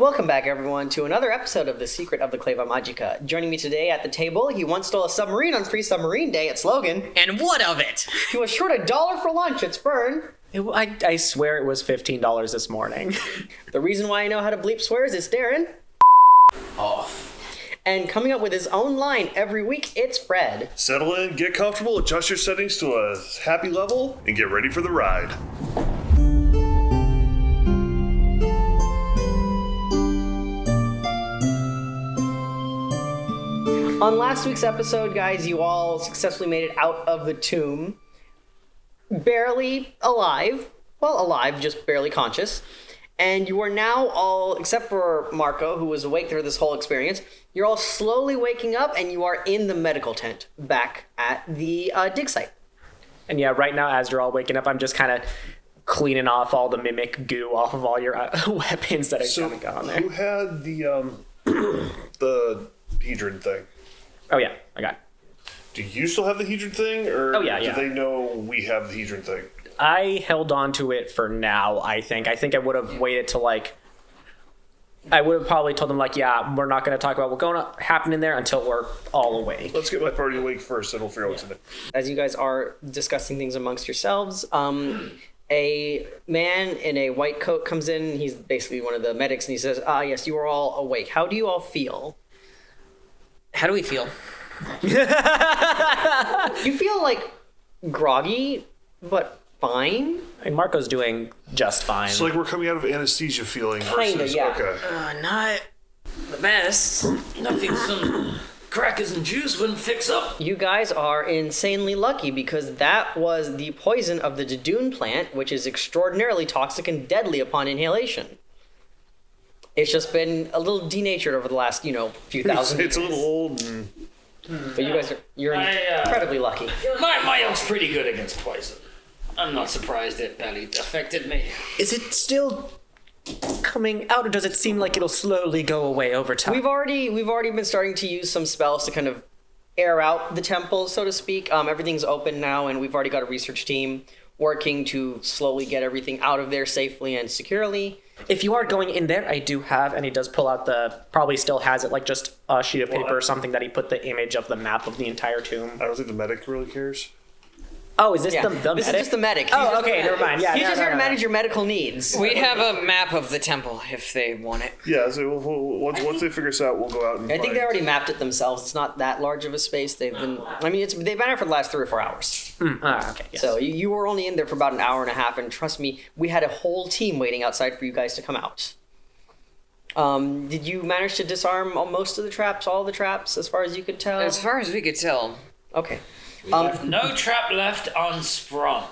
Welcome back, everyone, to another episode of The Secret of the Kleva Magica. Joining me today at the table, he once stole a submarine on Free Submarine Day. It's Logan. And what of it? He was short $1 for lunch. It's Fern. I swear it was $15 this morning. The reason why I know how to bleep swears is Darren. Off. And coming up with his own line every week, it's Fred. Settle in, get comfortable, adjust your settings to a happy level, and get ready for the ride. On last week's episode, guys, you all successfully made it out of the tomb. Barely alive. Well, alive, just barely conscious. And you are now all, except for Marco, who was awake through this whole experience, you're all slowly waking up and you are in the medical tent back at the dig site. And yeah, right now, as you're all waking up, I'm just kind of cleaning off all the mimic goo off of all your weapons that I kind of got on there. Who had the the hedron thing? Oh yeah, I got it. Do you still have the hedron thing, or do they know we have the hedron thing? I held on to it for now, I think. I think I would have waited till, I would have probably told them, yeah, we're not going to talk about what's going to happen in there until we're all awake. Let's get my party awake first, and we'll figure out what's in it. As you guys are discussing things amongst yourselves, a man in a white coat comes in. He's basically one of the medics, and he says, yes, you are all awake. How do you all feel? How do we feel? You feel, groggy, but fine? And Marco's doing just fine. It's like we're coming out of anesthesia feeling Kinda, versus, yeah. okay. Not the best. Nothing some crackers and juice wouldn't fix up. You guys are insanely lucky because that was the poison of the Dadoon plant, which is extraordinarily toxic and deadly upon inhalation. It's just been a little denatured over the last, few thousand years. It's a little old and... But you guys you're incredibly lucky. My own's pretty good against poison. I'm not surprised it barely affected me. Is it still coming out, or does it seem like it'll slowly go away over time? We've already been starting to use some spells to kind of air out the temple, so to speak. Everything's open now, and we've already got a research team working to slowly get everything out of there safely and securely. If you are going in there, I do have, and he does pull out probably still has it, just a sheet of paper or something that he put the image of the map of the entire tomb. I don't think the medic really cares. Oh, is this the medic? This is just the medic. Oh, okay, never mind. Yeah, He's just here to manage your medical needs. We have a map of the temple if they want it. Yeah, so once they figure this out, we'll go out and I think they already mapped it themselves. It's not that large of a space. They've been out for the last 3 or 4 hours. Okay, yes. So you were only in there for about an hour and a half, and trust me, we had a whole team waiting outside for you guys to come out. Did you manage to disarm most of the traps, all the traps, as far as you could tell? As far as we could tell. Okay. No trap left unsprung.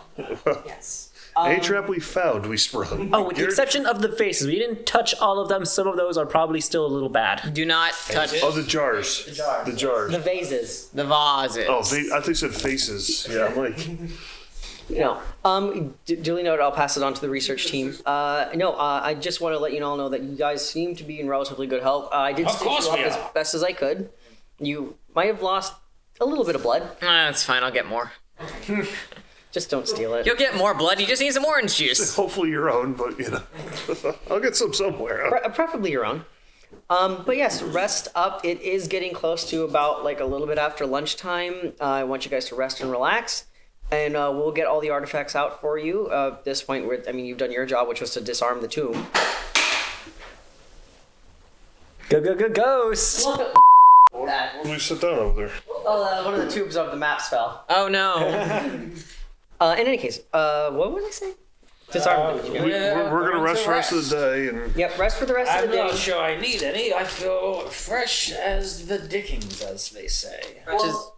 Yes. Any trap we found, we sprung. Oh, with the exception of the faces. We didn't touch all of them. Some of those are probably still a little bad. Do not touch Oh, the jars. The jars. The vases. the vases. Oh, I think you said faces. Yeah, I'm like... Duly noted, I'll pass it on to the research team. I just want to let you all know that you guys seem to be in relatively good health. I did stitch you up as best as I could. You might have lost a little bit of blood. That's fine, I'll get more. Just don't steal it. You'll get more blood, you just need some orange juice. Hopefully your own, but, I'll get some somewhere. Preferably your own. But yes, rest up. It is getting close to about a little bit after lunchtime. I want you guys to rest and relax. And we'll get all the artifacts out for you. At this point, you've done your job, which was to disarm the tomb. Go, ghost! Let me sit down over there. Oh, one of the tubes of the maps fell. Oh no. In any case, what was I saying? Disarm the tomb. We're going to rest for the rest of the day. And Yep, rest for the rest of I'm the day. not sure I need any. I feel fresh as the Dickens, as they say.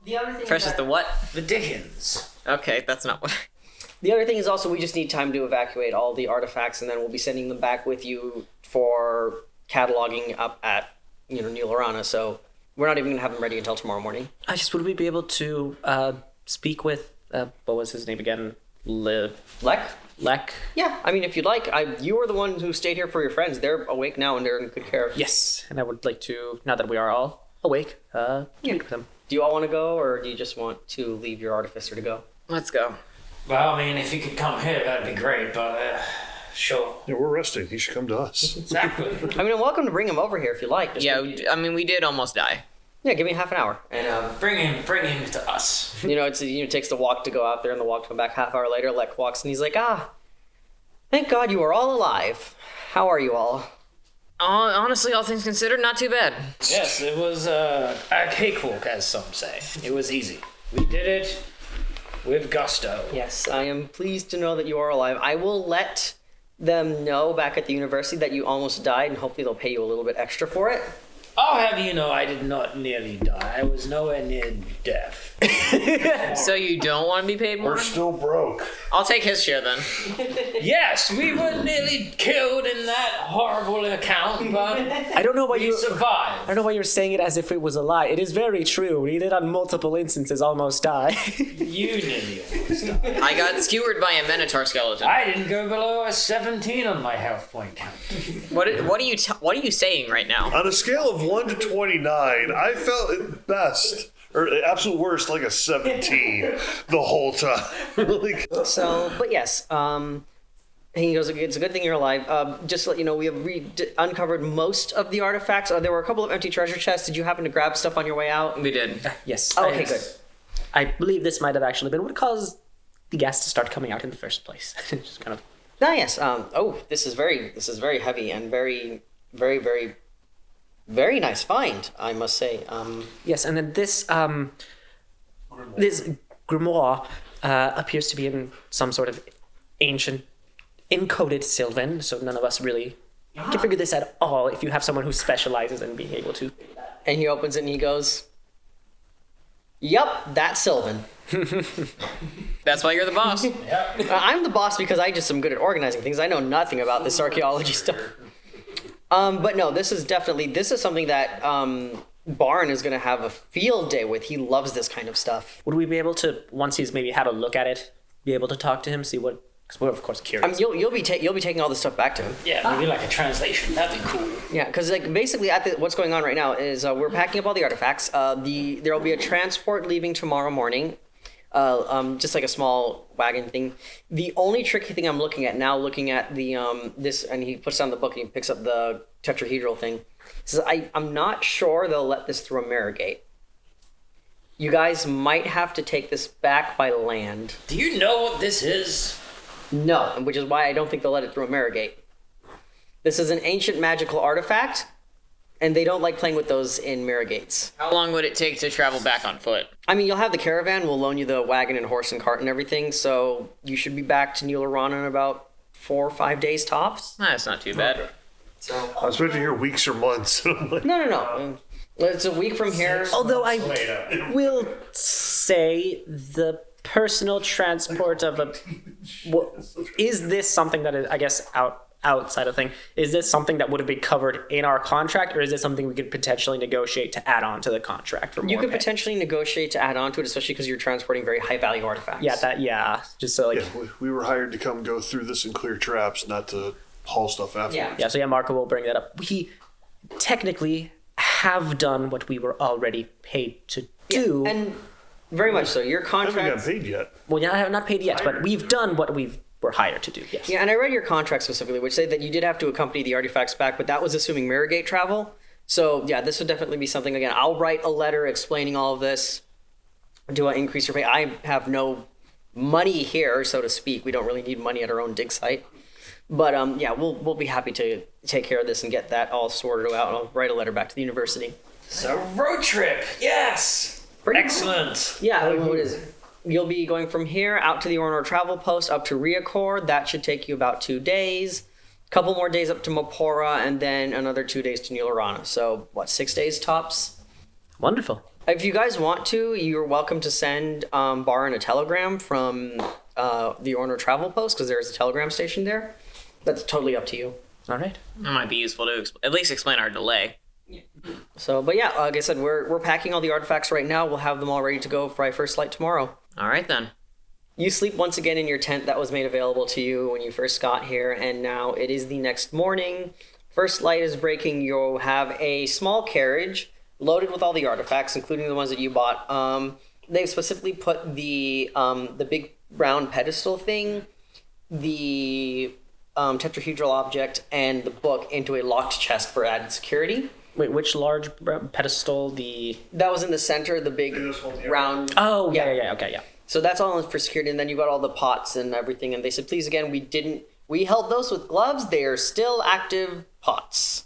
The other thing Fresh as the what? The Dickens. Okay, that's not what... The other thing is also we just need time to evacuate all the artifacts, and then we'll be sending them back with you for cataloging up at Lyrana. So we're not even going to have them ready until tomorrow morning. Would we be able to speak with, what was his name again? Lek? Yeah, if you'd like. You were the one who stayed here for your friends. They're awake now and they're in good care. Yes, and I would like to, now that we are all awake, meet with them. Do you all want to go, or do you just want to leave your artificer to go? Let's go. Well, if you could come here, that'd be great, but Sure. Yeah, we're resting. He should come to us. Exactly. I mean, I'm welcome to bring him over here if you like. Just Yeah, I mean, we did almost die. yeah, give me half an hour. And, Bring him to us. it takes the walk to go out there and the walk to come back half hour later. Lek walks and he's like, thank God you are all alive. How are you all? Honestly, all things considered, not too bad. Yes, it was a cakewalk, as some say. It was easy. We did it with gusto. Yes, I am pleased to know that you are alive. I will let them know back at the university that you almost died, and hopefully they'll pay you a little bit extra for it. I'll have you know I did not nearly die. I was nowhere near death. So you don't want to be paid more? We're still broke. I'll take his share then. Yes, we were nearly killed in that horrible account, but I don't know why we you. I survived. don't know why you're saying it as if it was a lie. It is very true. We did on multiple instances almost die. You nearly almost died. I got skewered by a Minotaur skeleton. I didn't go below a 17 on my health point count. What are you saying right now? On a scale of 1 to 29, I felt at best, or at absolute worst, like a 17 the whole time. Like, So, but yes, he goes, it's a good thing you're alive. Just to let you know, we have uncovered most of the artifacts. There were a couple of empty treasure chests. Did you happen to grab stuff on your way out? We did. Yes. Oh, okay, good. I believe this might have actually been what caused the gas to start coming out in the first place. Just kind of. Yes. This is very heavy and very, very, very, very nice find, I must say. Yes, and then this grimoire appears to be in some sort of ancient encoded Sylvan, so none of us really can figure this at all if you have someone who specializes in being able to. And he opens it and he goes, "Yup, that's Sylvan. That's why you're the boss. I'm the boss because I just am good at organizing things. I know nothing about this archaeology stuff." But no, this is something that Barn is going to have a field day with. He loves this kind of stuff. Would we be able to, once he's maybe had a look at it, be able to talk to him, see what? Because we're of course curious. You'll be taking all this stuff back to him. Yeah, maybe like a translation. That'd be cool. Yeah, because basically what's going on right now is we're packing up all the artifacts. There will be a transport leaving tomorrow morning. Just like a small wagon thing. The only tricky thing I'm looking at the this, and he puts down the book and he picks up the tetrahedral thing. Says I'm not sure they'll let this through a mirror gate. You guys might have to take this back by land. Do you know what this is? No, which is why I don't think they'll let it through a mirror gate. This is an ancient magical artifact, and they don't like playing with those in mirror gates. How long would it take to travel back on foot? I mean, you'll have the caravan. We'll loan you the wagon and horse and cart and everything. So you should be back to Lyrana in about 4 or 5 days tops. That's not too bad. So I was expecting to hear weeks or months. no. It's a week from here. Although I will say the personal transport of is this something that is, I guess, outside of thing, is this something that would have been covered in our contract, or is this something we could potentially negotiate to add on to the contract for more You could pay? potentially negotiate to add on to it, especially because you're transporting very high value artifacts. Just so like Yeah, we were hired to come go through this and clear traps, not to haul stuff afterwards. so Marco will bring that up. We technically have done what we were already paid to do. And very much so. Your I haven't contract. gotten paid yet. Well, yeah, I have not paid yet, but we've done what we were hired to do. Yes. Yeah, and I read your contract specifically, which said that you did have to accompany the artifacts back, but that was assuming mirror gate travel. So yeah, this would definitely be something. Again, I'll write a letter explaining all of this. Do I increase your pay? I have no money here, so to speak. We don't really need money at our own dig site. But yeah, we'll be happy to take care of this and get that all sorted out. And I'll write a letter back to the university. So road trip. Yes. Excellent. Yeah, what is it? You'll be going from here out to the Ornor travel post up to Riacord. That should take you about 2 days. A couple more days up to Mopora, and then another 2 days to Lyrana. So, 6 days tops? Wonderful. If you guys want to, you're welcome to send Barn a telegram from the Ornor travel post, because there's a telegram station there. That's totally up to you. All right. That might be useful to at least explain our delay. So, but yeah, like I said, we're packing all the artifacts right now. We'll have them all ready to go for our first flight tomorrow. All right, then. You sleep once again in your tent that was made available to you when you first got here, and now it is the next morning. First light is breaking. You'll have a small carriage loaded with all the artifacts, including the ones that you bought. They've specifically put the big round pedestal thing, the tetrahedral object and the book into a locked chest for added security. Wait, which large pedestal? That was in the center, the big round. Oh, yeah. Okay, yeah. So that's all for security, and then you got all the pots and everything. And they said, please, again, we held those with gloves. They are still active pots.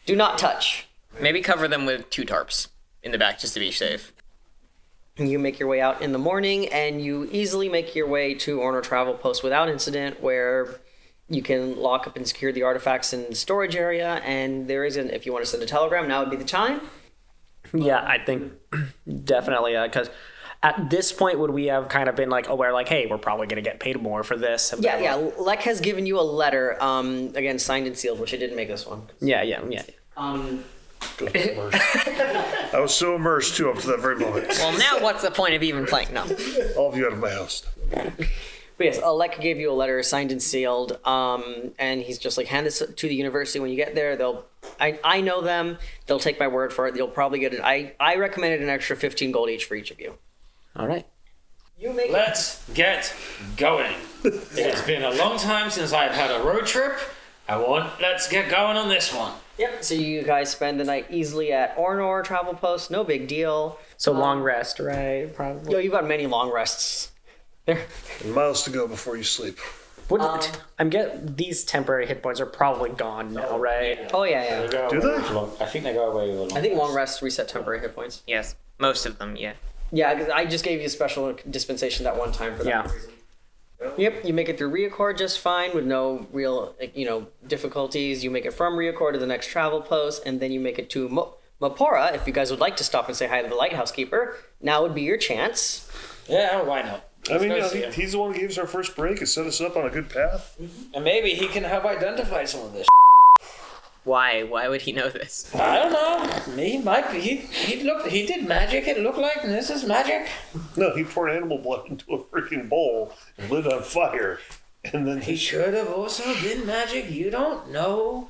Do not touch. Maybe cover them with 2 tarps in the back just to be safe. You make your way out in the morning, and you easily make your way to Orno Travel Post without incident, where you can lock up and secure the artifacts in the storage area. And there isn't, if you want to send a telegram, now would be the time. Yeah, I think definitely, because at this point, would we have kind of been like aware, like, hey, we're probably going to get paid more for this? Yeah. Lek has given you a letter, again, signed and sealed, which I didn't make this one. Yeah. I was so immersed too up to that very moment. Well, now what's the point of even playing? No. All of you out of my house. But yes, Lek gave you a letter signed and sealed, and he's just like, hand this to the university when you get there. I know them. They'll take my word for it. You'll probably get it. I recommended an extra 15 gold each for each of you. All right. Let's get going. It has been a long time since I've had a road trip. Let's get going on this one. Yep. So you guys spend the night easily at Ornor Travel Post. No big deal. So long rest, right? Probably. Yo, you've got many long rests. There. Miles to go before you sleep. These temporary hit points are probably gone now, right? Oh yeah. Do they? I think they go away with I think long rests reset temporary hit points. Yes, most of them, yeah. Yeah, I just gave you a special dispensation that one time for that reason. Yep, you make it through Riacord just fine with no real, difficulties. You make it from Riacord to the next travel post, and then you make it to Mapora. If you guys would like to stop and say hi to the lighthouse keeper, now would be your chance. Yeah, why not? He's the one who gave us our first break and set us up on a good path. And maybe he can help identify some of this. Why? Why would he know this? I don't know. He might be. He did magic. It looked like this is magic. No, he poured animal blood into a freaking bowl and lit it on fire. And then He should have also been magic. You don't know.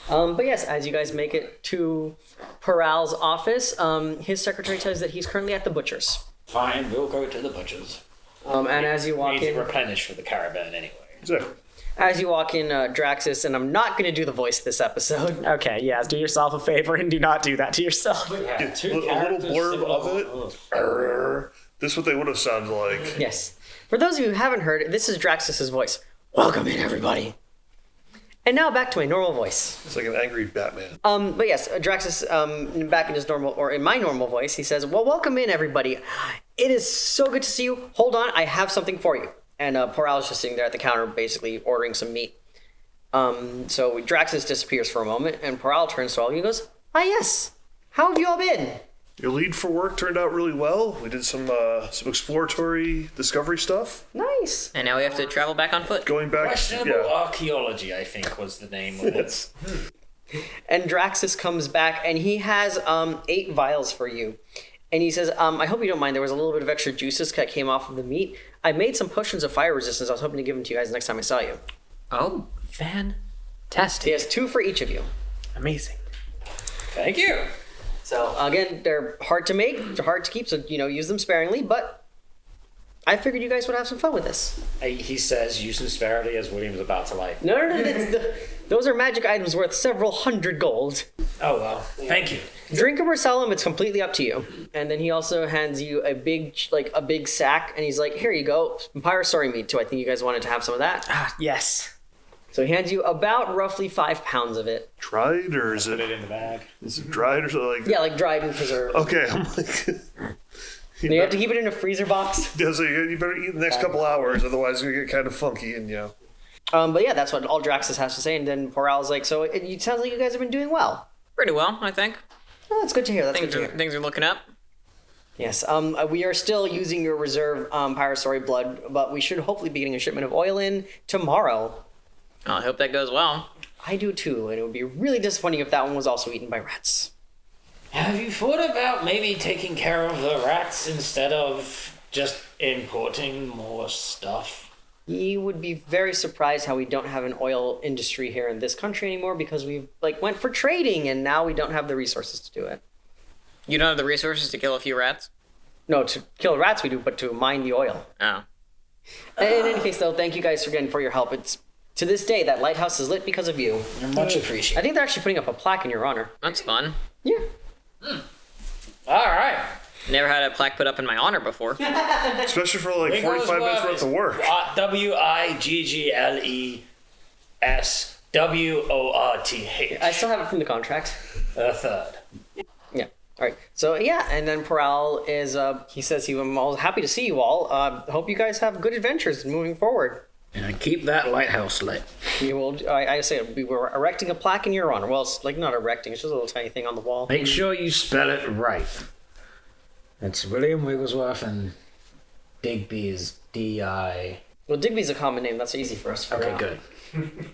But yes, as you guys make it to Paral's office, his secretary tells you that he's currently at the butcher's. Fine, we'll go to the butcher's. And as you walk Need in, to replenish for the caravan anyway. Exactly. as you walk in, Draxus, and I'm not going to do the voice this episode. Okay, yeah, do yourself a favor and do not do that to yourself. Yeah, A little blurb of it. This is what they would have sounded like. Yes. For those of you who haven't heard, this is Draxus's voice. Welcome in, everybody. And now back to my normal voice. It's like an angry Batman. But yes, Draxus, back in his normal, or in my normal voice, he says, well, welcome in, everybody. It is so good to see you. Hold on, I have something for you. And Poral is just sitting there at the counter, basically ordering some meat. So Draxus disappears for a moment, and Poral turns to all of you and goes, ah, yes. How have you all been? Your lead for work turned out really well. We did some exploratory discovery stuff. Nice. And now we have to travel back on foot. Going back, Questionable archaeology, I think, was the name of it. And Draxus comes back, and he has 8 vials for you. And he says, I hope you don't mind. There was a little bit of extra juices that came off of the meat. I made some potions of fire resistance. I was hoping to give them to you guys next time I saw you. Oh. Fantastic. He has 2 for each of you. Amazing. Thank you. So, again, they're hard to make, they're hard to keep, so, use them sparingly, but I figured you guys would have some fun with this. He says, use some sparingly as William's about to like. No, those are magic items worth several hundred gold. Oh, well. Thank you. Drink them or sell them, it's completely up to you. And then he also hands you a big sack, and he's like, here you go, Pyrosaur meat too. I think you guys wanted to have some of that. Ah, yes. So he hands you about roughly 5 pounds of it. Dried, or is Put it? it in the bag. Is it dried or something? Yeah, like dried and preserved. Okay, I'm like. You have to keep it in a freezer box. Yeah, so you better eat the next couple hours, otherwise it's gonna get kind of funky, and But yeah, that's what all Draxus has to say. And then Poral's like, so it sounds like you guys have been doing well. Pretty well, I think. Oh, that's good to hear. That's good to hear. Things are looking up. Yes. We are still using your reserve Pyrosaur blood, but we should hopefully be getting a shipment of oil in tomorrow. Oh, I hope that goes well. I do too, and it would be really disappointing if that one was also eaten by rats. Have you thought about maybe taking care of the rats instead of just importing more stuff? You would be very surprised how we don't have an oil industry here in this country anymore because we went for trading and now we don't have the resources to do it. You don't have the resources to kill a few rats? No, to kill rats we do, but to mine the oil. Oh. In any case, though, thank you guys again for your help. It's to this day that lighthouse is lit because of you. You're much appreciated. I think they're actually putting up a plaque in your honor. That's fun. Yeah. All right. Never had a plaque put up in my honor before. Especially for like 45 minutes worth of work. Wigglesworth. I still have it from the contract. A third. Yeah. All right. So yeah, and then Peral is. He says I'm all happy to see you all. Hope you guys have good adventures moving forward. And keep that lighthouse lit. You will. I say we were erecting a plaque in your honor. Well, it's like not erecting. It's just a little tiny thing on the wall. Make sure you spell it right. It's William Wigglesworth and Digby is D-I... Well, Digby's a common name. That's easy for us to figure Okay, out. good.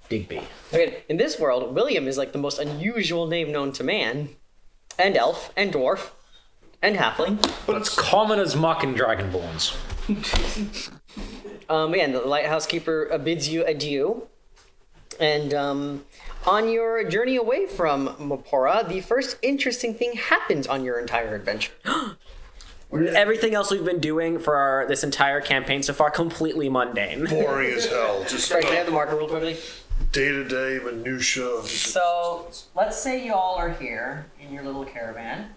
Digby. Okay, in this world, William is like the most unusual name known to man, and elf, and dwarf, and halfling. But it's common as muck and dragonborns. Yeah, and the lighthouse keeper bids you adieu. And on your journey away from Mapora, the first interesting thing happens on your entire adventure. Everything else we've been doing for this entire campaign so far, completely mundane. Boring as hell. Just Sorry, can I have the marker real quickly? day-to-day minutia. Of So, let's say you all are here in your little caravan.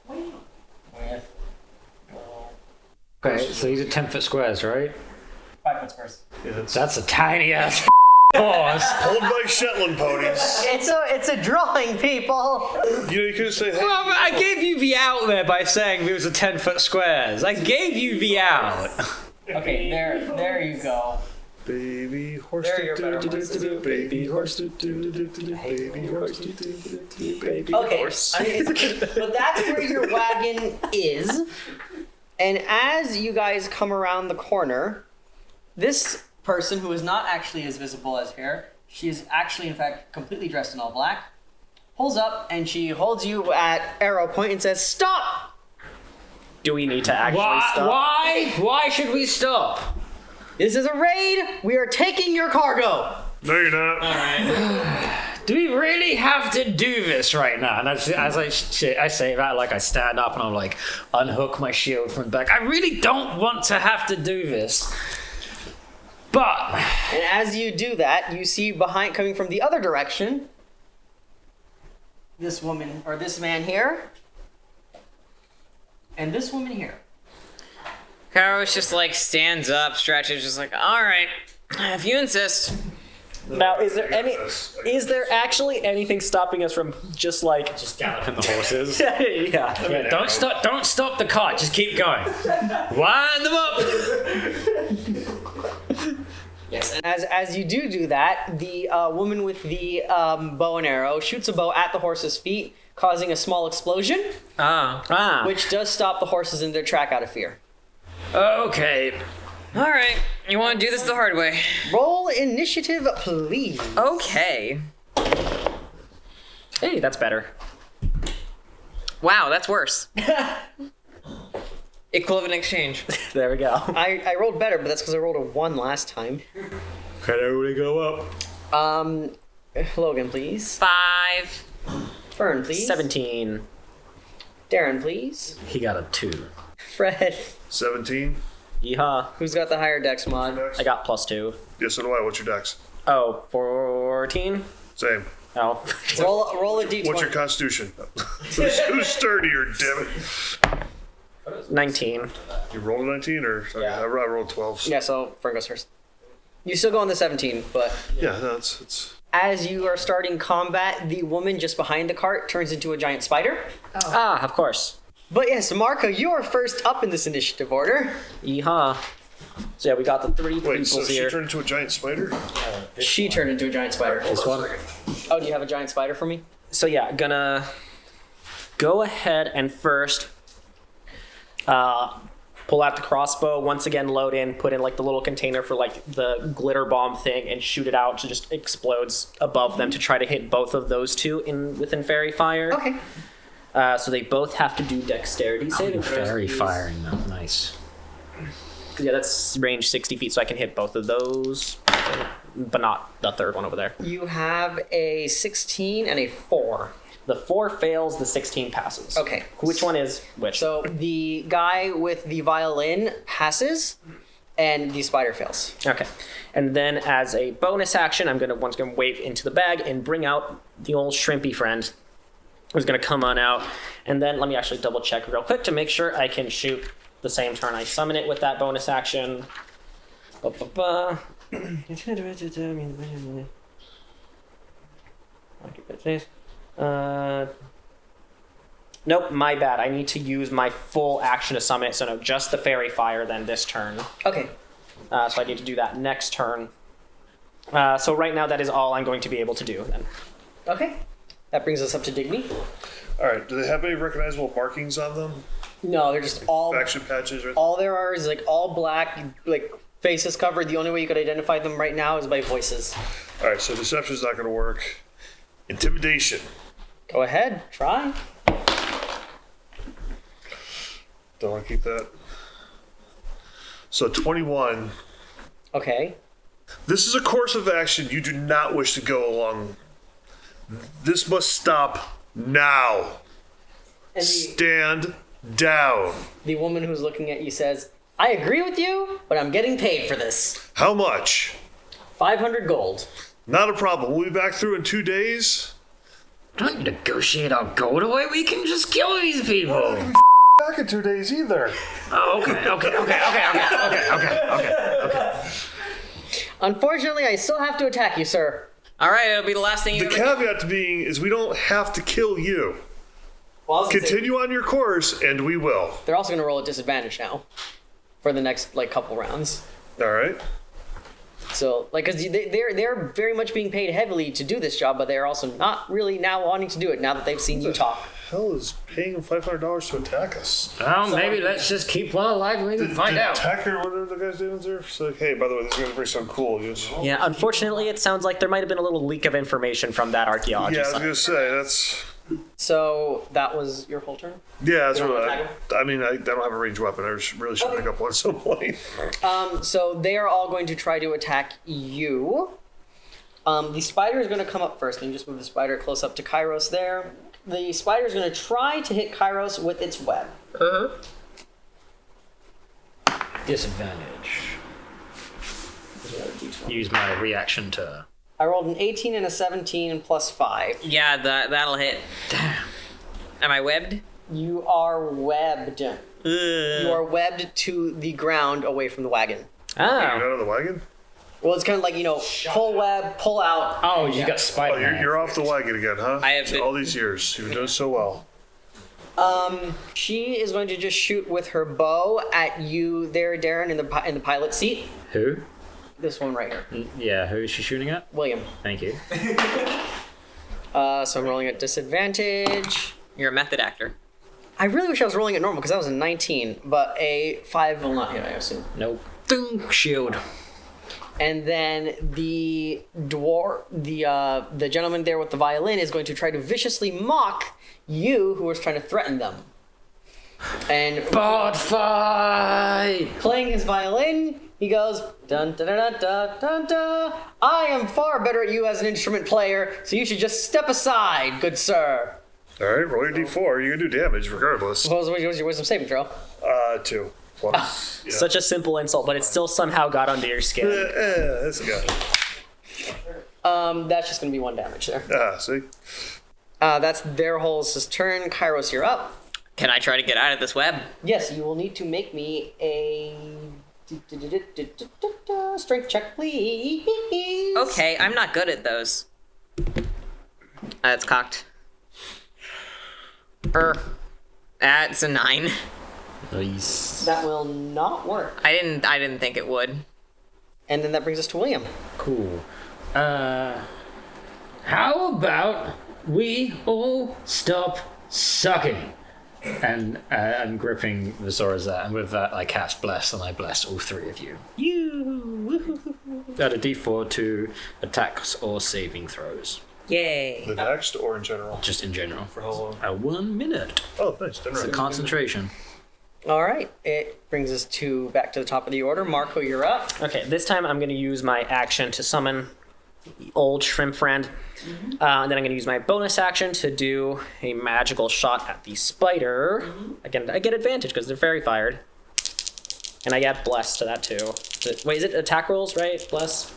With Okay, so these are 10-foot squares, right? 5 foot squares. That's a tiny ass horse. Hold my Shetland ponies. It's a drawing, people. You could say, hey, Well, I gave you the out there by saying it was a 10-foot squares. I gave you the out. Okay, there you go. baby horse. There you're better. Baby horse. Baby horse. Baby Okay, horse. but that's where your wagon is. And as you guys come around the corner, this person, who is not actually as visible as here, she is actually, in fact, completely dressed in all black, pulls up and she holds you at arrow point and says, "Stop!" Do we need to actually stop? Why? Why should we stop? This is a raid. We are taking your cargo. No, you're not. Do we really have to do this right now? And as I say that, like I stand up and I'm like, unhook my shield from the back. I really don't want to have to do this. But And as you do that, you see behind, coming from the other direction, this woman, or this man here, and this woman here. Kairos just like stands up, stretches, just like, all right, if you insist. Now, is there actually anything stopping us from just galloping the horses. yeah. Don't stop the cart. Just keep going. Wind them up. Yes, and as you do that, the woman with the bow and arrow shoots a bow at the horse's feet, causing a small explosion, Ah. which does stop the horses in their track out of fear. Okay. All right, you want to do this the hard way. Roll initiative, please. Okay. Hey, that's better. Wow, that's worse. Equivalent exchange. There we go. I rolled better, but that's because I rolled a 1 last time. Can everybody go up? Logan, please. 5. Fern, please. 17. Darren, please. He got a 2. Fred. 17. Yeehaw. Who's got the higher dex mod? I got +2. Yes, so do I. What's your dex? Oh, 14? Same. Oh. Roll a d20. What's your constitution? Who's sturdier, damn it? 19. You rolled a 19 or? Okay, Yeah. I rolled 12. Yeah, so Fern goes first. You still go on the 17, but Yeah, no, it's. as you are starting combat, the woman just behind the cart turns into a giant spider. Ah, of course. But yes, Marco, you are first up in this initiative order. Yeehaw. So yeah, we got the 3 Wait, peoples so she here. turned into a giant spider? She turned into a giant spider. This one? Oh, do you have a giant spider for me? So yeah, gonna go ahead and first pull out the crossbow, once again load in, put in like the little container for like the glitter bomb thing, and shoot it out so it just explodes above them to try to hit both of those two within fairy fire. Okay. So they both have to do dexterity saving throws. Fairy firing them. Nice. Yeah, that's range 60 feet, so I can hit both of those, but not the third one over there. You have a 16 and a 4. The 4 fails, the 16 passes. Okay. Which one is which? So the guy with the violin passes, and the spider fails. Okay. And then as a bonus action, I'm going to once again wave into the bag and bring out the old shrimpy friend who's going to come on out. And then let me actually double check real quick to make sure I can shoot the same turn I summon it with that bonus action. Nope, my bad. I need to use my full action to summon it, so no, just the fairy fire then this turn. Okay. So I need to do that next turn. So right now that is all I'm going to be able to do then. Okay. That brings us up to Digby. All right. Do they have any recognizable markings on them? No, they're just all... Faction patches? Or All there are is like all black, like faces covered. The only way you could identify them right now is by voices. All right. So deception's not going to work. Intimidation. Go ahead. Try. Don't want to keep that. So 21. Okay. This is a course of action you do not wish to go along. This must stop now. And Stand down. the woman who's looking at you says, I agree with you, but I'm getting paid for this. How much? 500 gold. Not a problem. We'll be back through in 2 days. Don't negotiate our gold away. We can just kill these people. Back in 2 days either. Oh, okay. Unfortunately, I still have to attack you, sir. All right, it'll be the last thing you The ever caveat to being is we don't have to kill you. Well, I was gonna say, Continue on your course, and we will. they're also going to roll at disadvantage now for the next couple rounds. All right. So, because they're very much being paid heavily to do this job, but they're also not really now wanting to do it now that they've seen you talk. Hell is paying him $500 to attack us. Well, maybe let's just keep one alive and we can find out. Attacker, whatever the guy's name is there. It's like, hey, by the way, this is going to bring something cool. Yeah, unfortunately it sounds like there might have been a little leak of information from that Yeah, archaeologist. I was going to say, that's... So, that was your whole turn? Yeah, that's You don't what wanna I mean, I don't have a ranged weapon. I really should pick up one at some point. So, they are all going to try to attack you. The spider is going to come up first. Can you just move the spider close up to Kairos there? The spider is going to try to hit Kairos with its web. Disadvantage. Use my reaction to... I rolled an 18 and a 17 plus 5. Yeah, that'll hit. Damn. Am I webbed? You are webbed. You are webbed to the ground away from the wagon. You got out of the wagon? Well, it's kind of like, pull web, pull out. Oh, you got Oh, Spider-Man. you're off the wagon again, huh? I have been- All these years. You've been doing so well. She is going to just shoot with her bow at you there, Darren, in the pilot seat. Who? This one right here. Yeah, who is she shooting at? William. Thank you. So I'm rolling at disadvantage. You're a method actor. I really wish I was rolling at normal because that was a 19, but a 5 will not hit, I assume. Nope. Ding, shield. And then the the gentleman there with the violin is going to try to viciously mock you, who was trying to threaten them. And Bard fight! playing his violin, he goes dun dun dun dun dun dun. I am far better at you as an instrument player, so you should just step aside, good sir. All right, roll your d4. You can do damage regardless. What was your wisdom saving throw? 2 plus. Yeah. Such a simple insult, but it still somehow got under your skin. That's good. That's just going to be 1 damage there. See? That's their whole turn. Kairos, you're up. Can I try to get out of this web? Yes, you will need to make me a strength check, please. Okay, I'm not good at those. It's cocked. That's a 9. Nice. That will not work. I didn't think it would. And then that brings us to William. Cool. How about we all stop sucking? And I'm gripping the Zorazat, and with that I cast Bless, and I bless all 3 of you. Add a d4 to attacks or saving throws. Yay. The next or in general? Just in general. For how long? 1 minute. Oh, nice. Done It's a right. concentration. All right, it brings us back to the top of the order. Marco, you're up. Okay, this time I'm going to use my action to summon the old shrimp friend. And then I'm going to use my bonus action to do a magical shot at the spider. Again, I get advantage because they're fairy fired. And I add bless to that too. Wait, is it attack rolls, right? Bless?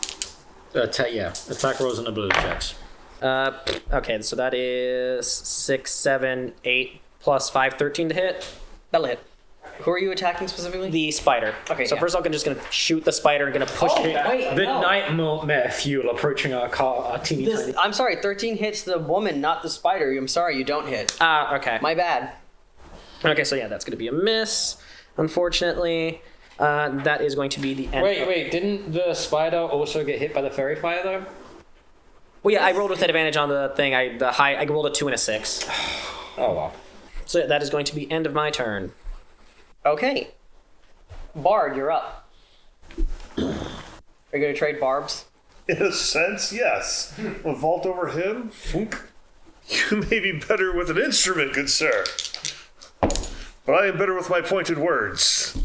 Attack rolls and ability checks. Okay, so that is 6, 7, 8, plus 5, 13 to hit. That'll hit. Who are you attacking specifically? The spider. Okay, so yeah. first I'm just going to shoot the spider and going to push it back. Wait, The no. nightmare fuel approaching our teeny tiny. I'm sorry, 13 hits the woman, not the spider. I'm sorry, you don't hit. Okay. My bad. Okay, so yeah, that's going to be a miss, unfortunately. That is going to be the end. Wait, didn't the spider also get hit by the fairy fire though? Well, yeah, I rolled with advantage on the thing. I rolled a 2 and a 6. Oh wow. So yeah, that is going to be end of my turn. Okay. Bard, you're up. Are you going to trade barbs? In a sense, yes. A vault over him? Funk. You may be better with an instrument, good sir. But I am better with my pointed words.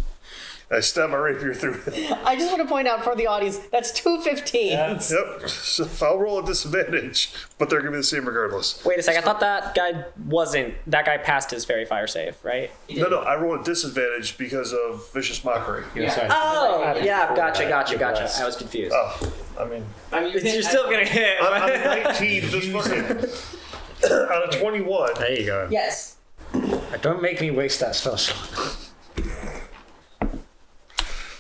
I stab my rapier through it. I just want to point out for the audience, that's 215. Yep. So I'll roll a disadvantage, but they're going to be the same regardless. Wait a second, I thought that guy passed his fairy fire save, right? No, I roll a disadvantage because of vicious mockery. Oh, yeah, gotcha. I was confused. Oh, I mean, You're still gonna hit. I'm 19, just fucking out of 21. There you go. Yes. Don't make me waste that spell slot.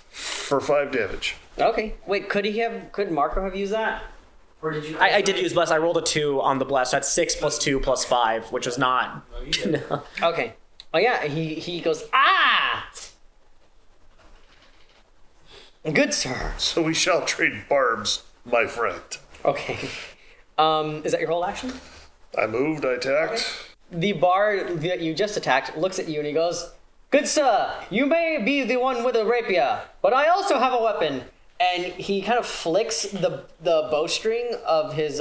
For 5 damage. Okay. Wait, could Marco have used that? Or did you? I did use bless. I rolled a 2 on the bless. That's 6 plus 2 plus 5, which was not. No. Okay. Oh yeah, he goes, ah! Good sir. So we shall trade barbs, my friend. Okay. Is that your whole action? I moved, I attacked. The bard that you just attacked looks at you and he goes, good sir, you may be the one with a rapier, but I also have a weapon. And he kind of flicks the bowstring of his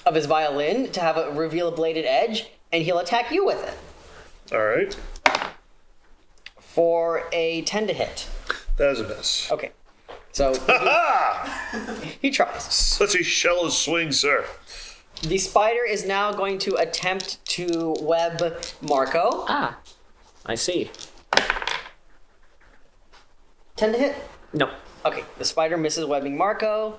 violin to reveal a bladed edge, and he'll attack you with it. All right. For a 10 to hit. That is a miss. Okay. So he tries. Such a shallow swing, sir. The spider is now going to attempt to web Marco. Ah, I see. 10 to hit. No. Okay, the spider misses webbing Marco,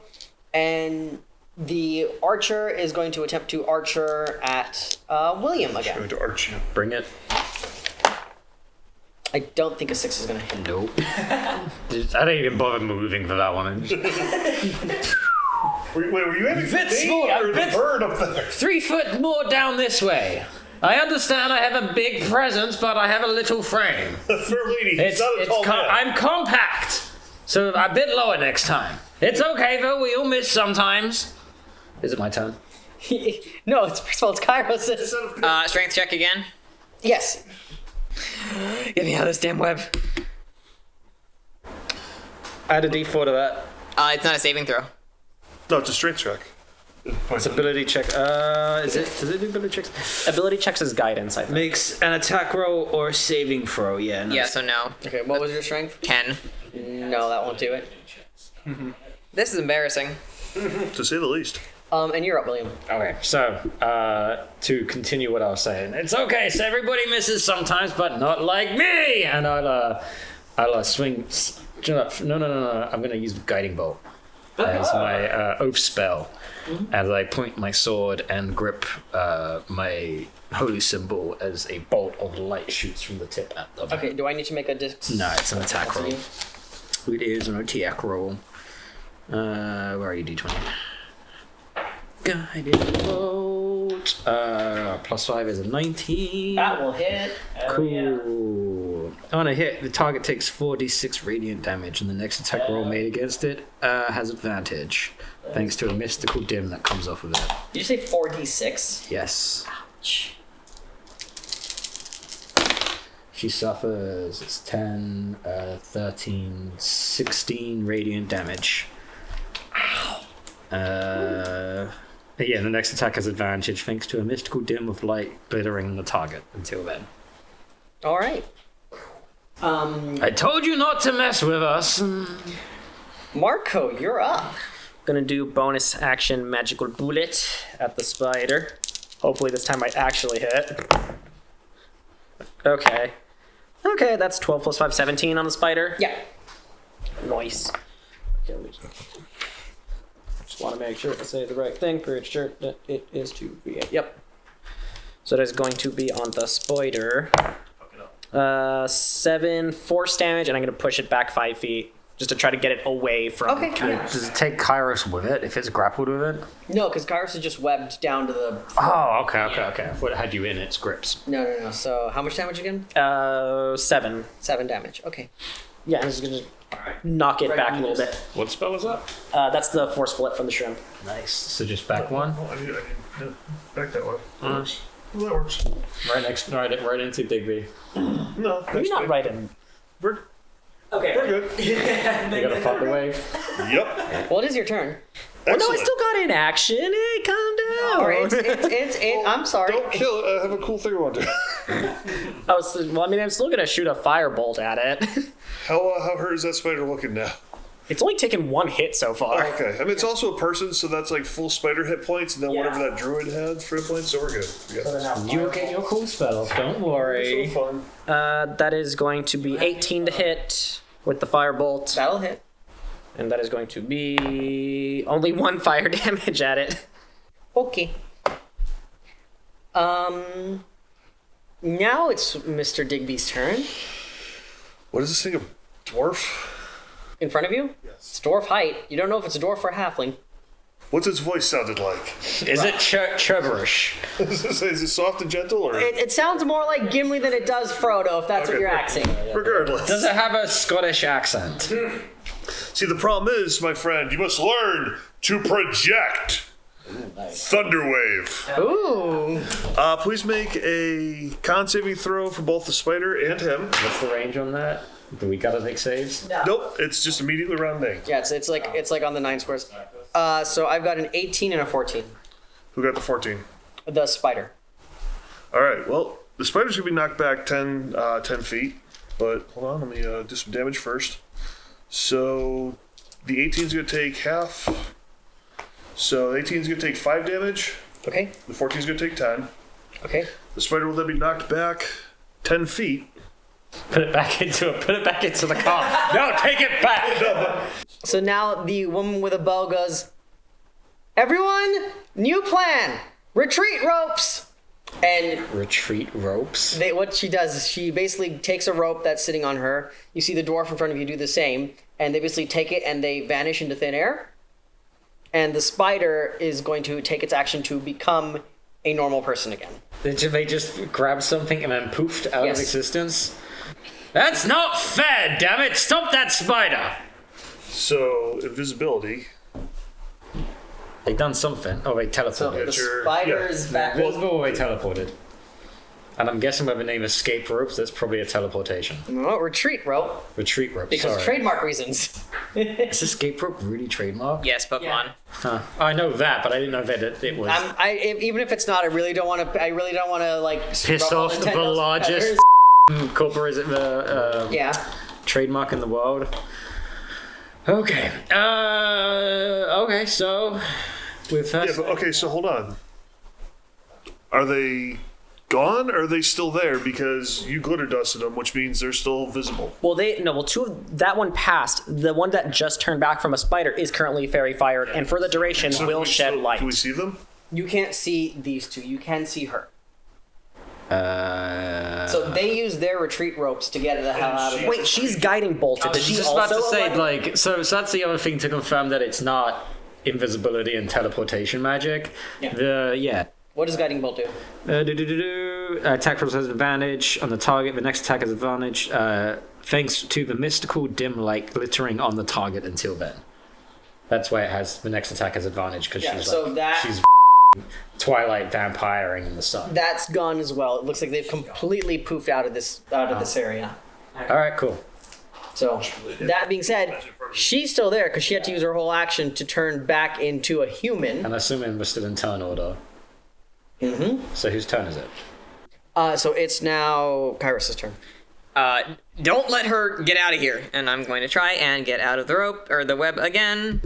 and the archer is going to attempt to archer at William I'm again. going to arch you. Bring it. I don't think a 6 is going to hit. Nope. I didn't even bother moving for that one. Wait, were you aiming for Bit me small, or the bit- bird up there? 3 foot more down this way. I understand I have a big presence, but I have a little frame. The fair lady, he's not a tall man. I'm compact, so a bit lower next time. It's okay though, we all miss sometimes. Is it my turn? No, first of all, it's Kairos'. Strength check again. Yes. Get me out of this damn web. Add a d4 to that. It's not a saving throw. No, it's a strength check. It's ability check. Does it do ability checks? Ability checks is guidance, I think. Makes an attack roll or saving throw, yeah. No. Yeah, so no. Okay, what was your strength? 10. No, that won't do it. This is embarrassing. To say the least. And you're up, William. Okay, so to continue what I was saying, it's okay. So everybody misses sometimes, but not like me. And I'll swing. No. I'm gonna use guiding bolt as my oath spell, as I point my sword and grip my holy symbol as a bolt of light shoots from the tip at them. Okay, do I need to make a disc? No, it's an attack roll. That's you. It is an attack roll. Where are you, D20? Guiding bolt. Plus 5 is a 19. That will hit. Cool. On a hit, the target takes 4d6 radiant damage, and the next attack roll made against it has advantage, thanks to a mystical dim that comes off of it. Did you say 4d6? Yes. She suffers, it's 10, 13, 16 radiant damage. Yeah, the next attack has advantage thanks to a mystical dim of light glittering the target until then. All right. I told you not to mess with us. Marco, you're up. Gonna do bonus action magical bullet at the spider. Hopefully this time I actually hit. Okay. Okay, that's 12 plus 5, 17 on the spider. Yeah. Nice. Okay, let me just want to make sure I say the right thing. Pretty sure that it is 2d8. Yep. So that is going to be on the spider. 7 force damage, and I'm going to push it back 5 feet just to try to get it away from. Okay. Yeah. Does it take Kairos with it if it's grappled with it? No, because Kairos is just webbed down to the. Oh, okay. I thought it had you in its grips. No. So how much damage again? 7. 7 damage. Okay. Yeah, I'm just going to knock it back a little bit. What spell was that? That's the force split from the shrimp. Nice. So just back one. Oh, I need back that way. Well, that works. Right into Digby. No, Maybe not right in. We're Okay. good. You gotta fuck the wave. Yep. Well, it is your turn. Well, no, I Excellent. still got an action. Hey, calm down. All right. It's I'm sorry. Don't kill it. I have a cool thing I want to do. I'm still gonna shoot a firebolt at it. How hurt is that spider looking now? It's only taken 1 hit so far. Okay. I mean, it's also a person, so that's like full spider hit points, and then Yeah. whatever that druid had for hit points, so we're good. We got this. You will get your cool spells, don't So worry. fun. That is going to be 18 to hit with the firebolt, That'll hit. and that is going to be only 1 fire damage at it. Okay. Now it's Mr. Digby's turn. What is this thing? A dwarf? In front of you? Yes. It's dwarf height. You don't know if it's a dwarf or a halfling. What's its voice sounded like? Is it chubberish? Is it soft and gentle, or It sounds more like Gimli than it does Frodo, if that's what Okay, you're fair. axing. regardless? Does it have a Scottish accent? See, the problem is, my friend, you must learn to project. Thunderwave. Ooh. Please make a con saving throw for both the spider and him. What's the range on that? Do we gotta make saves? Nope, it's just immediately around me. Yeah, it's like on the 9 squares. So I've got an 18 and a 14. Who got the 14? The spider. All right, well, the spider's going to be knocked back 10 feet, but hold on, let me do some damage first. So the 18's going to take half. So the 18's going to take 5 damage. Okay. The 14's going to take 10. Okay. The spider will then be knocked back 10 feet. Put it back into the car. No, take it back. So now the woman with a bow goes, "Everyone, new plan. Retreat ropes." And Retreat ropes. what she does is she basically takes a rope that's sitting on her. You see the dwarf in front of you do the same, and they basically take it and they vanish into thin air. And the spider is going to take its action to become a normal person again. They just grab something and then poofed out Yes. of existence. That's not fair, damn it! Stop that spider! So invisibility. They done something. Oh, they teleported. The Sure, spider yeah. is back. Invisible or they teleported? And I'm guessing by the name escape ropes, that's probably a teleportation. Oh, retreat rope Retreat rope, because sorry. trademark reasons. Is escape rope really trademark? Yes, Pokemon. Yeah. Huh. I know that, but I didn't know that it was. Even if it's not, I really don't want to like Piss ruffle off the Nintendo's largest feathers. corporate Yeah. trademark in the world. Okay. Okay, so with Yeah, but okay, so hold on. Are they gone, or are they still there? Because you glitter dusted them, which means they're still visible. Well, that one passed. The one that just turned back from a spider is currently fairy fired, and for the duration So will can we shed still- light. Can we see them? You can't see these two. You can see her. So they use their retreat ropes to get the hell out of there. Wait, she's guiding bolted. Does she just also about to say, elect- like, so that's the other thing to confirm that it's not invisibility and teleportation magic. Yeah. What does guiding bolt do? Attack rolls has advantage on the target. The next attack has advantage thanks to the mystical dim light glittering on the target until then. That's why it has the next attack has advantage because Yeah, she's so like that- she's Twilight vampiring in the sun. That's gone as well. It looks like they've completely poofed out of this area. All right, cool. So that being said, she's still there because she had to use her whole action to turn back into a human. And assuming we're still in turn order. Mm-hmm. So whose turn is it? So it's now Kairos' turn. Don't let her get out of here. And I'm going to try and get out of the rope or the web again.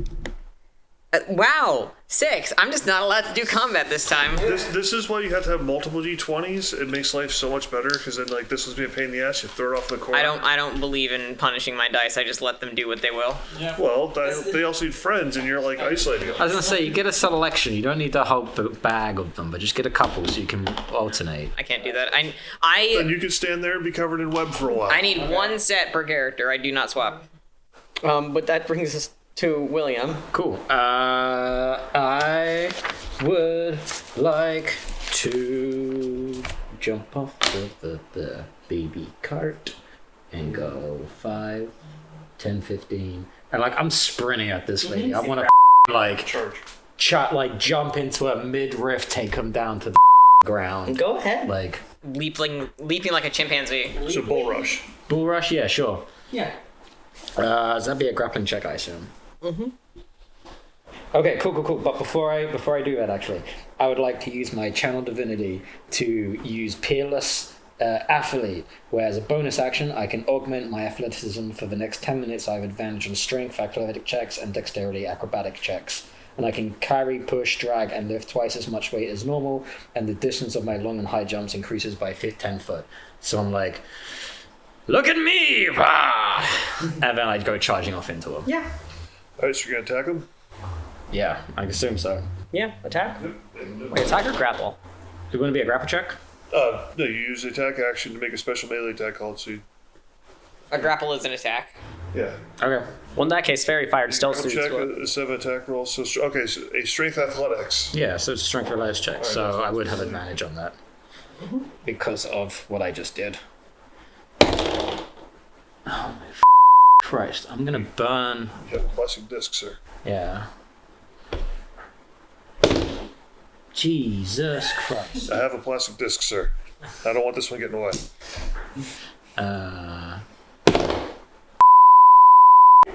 Wow, 6. I'm just not allowed to do combat this time. This is why you have to have multiple d20s. It makes life so much better because then like this was being a pain in the ass. You throw it off the corner. I don't believe in punishing my dice. I just let them do what they will. Well, they also need friends, and you're like isolating them. I was gonna say, you get a selection. You don't need the whole bag of them, but just get a couple so you can alternate. I can't do that. Then you can stand there and be covered in web for a while. I need one set per character. I do not swap. But that brings us to William. Cool. I would like to jump off the baby cart and go 5, 10, 15. And like I'm sprinting at this lady. I want to like jump into a mid-riff, take him down to the ground. Go ahead. Like Leaping like a chimpanzee. So bull rush. bull rush, yeah, sure. Yeah. Does that be a grappling check, I assume? Mm-hmm. Okay, cool. But before I do that, actually, I would like to use my channel divinity to use Peerless Athlete, where as a bonus action, I can augment my athleticism for the next 10 minutes. I have advantage on strength, athletic checks, and dexterity acrobatic checks. And I can carry, push, drag, and lift twice as much weight as normal, and the distance of my long and high jumps increases by 10 foot. So I'm like, look at me! Rah! And then I'd go charging off into him. Yeah. All right, so you're gonna attack him. Yeah, I assume so. Yeah. Attack. Wait, attack or grapple? Is it going to be a grapple check? No, you use the attack action to make a special melee attack called so. A grapple is an attack. Yeah. Okay. Well, in that case, fairy fired still Grapple suits. check a 7 attack roll. So okay, so a strength athletics. Yeah, so it's a strength related check, so I would have advantage on that. Because of what I just did. Oh my Christ, I'm gonna burn. You have a plastic disc, sir. Yeah. Jesus Christ. I have a plastic disc, sir. I don't want this one getting away.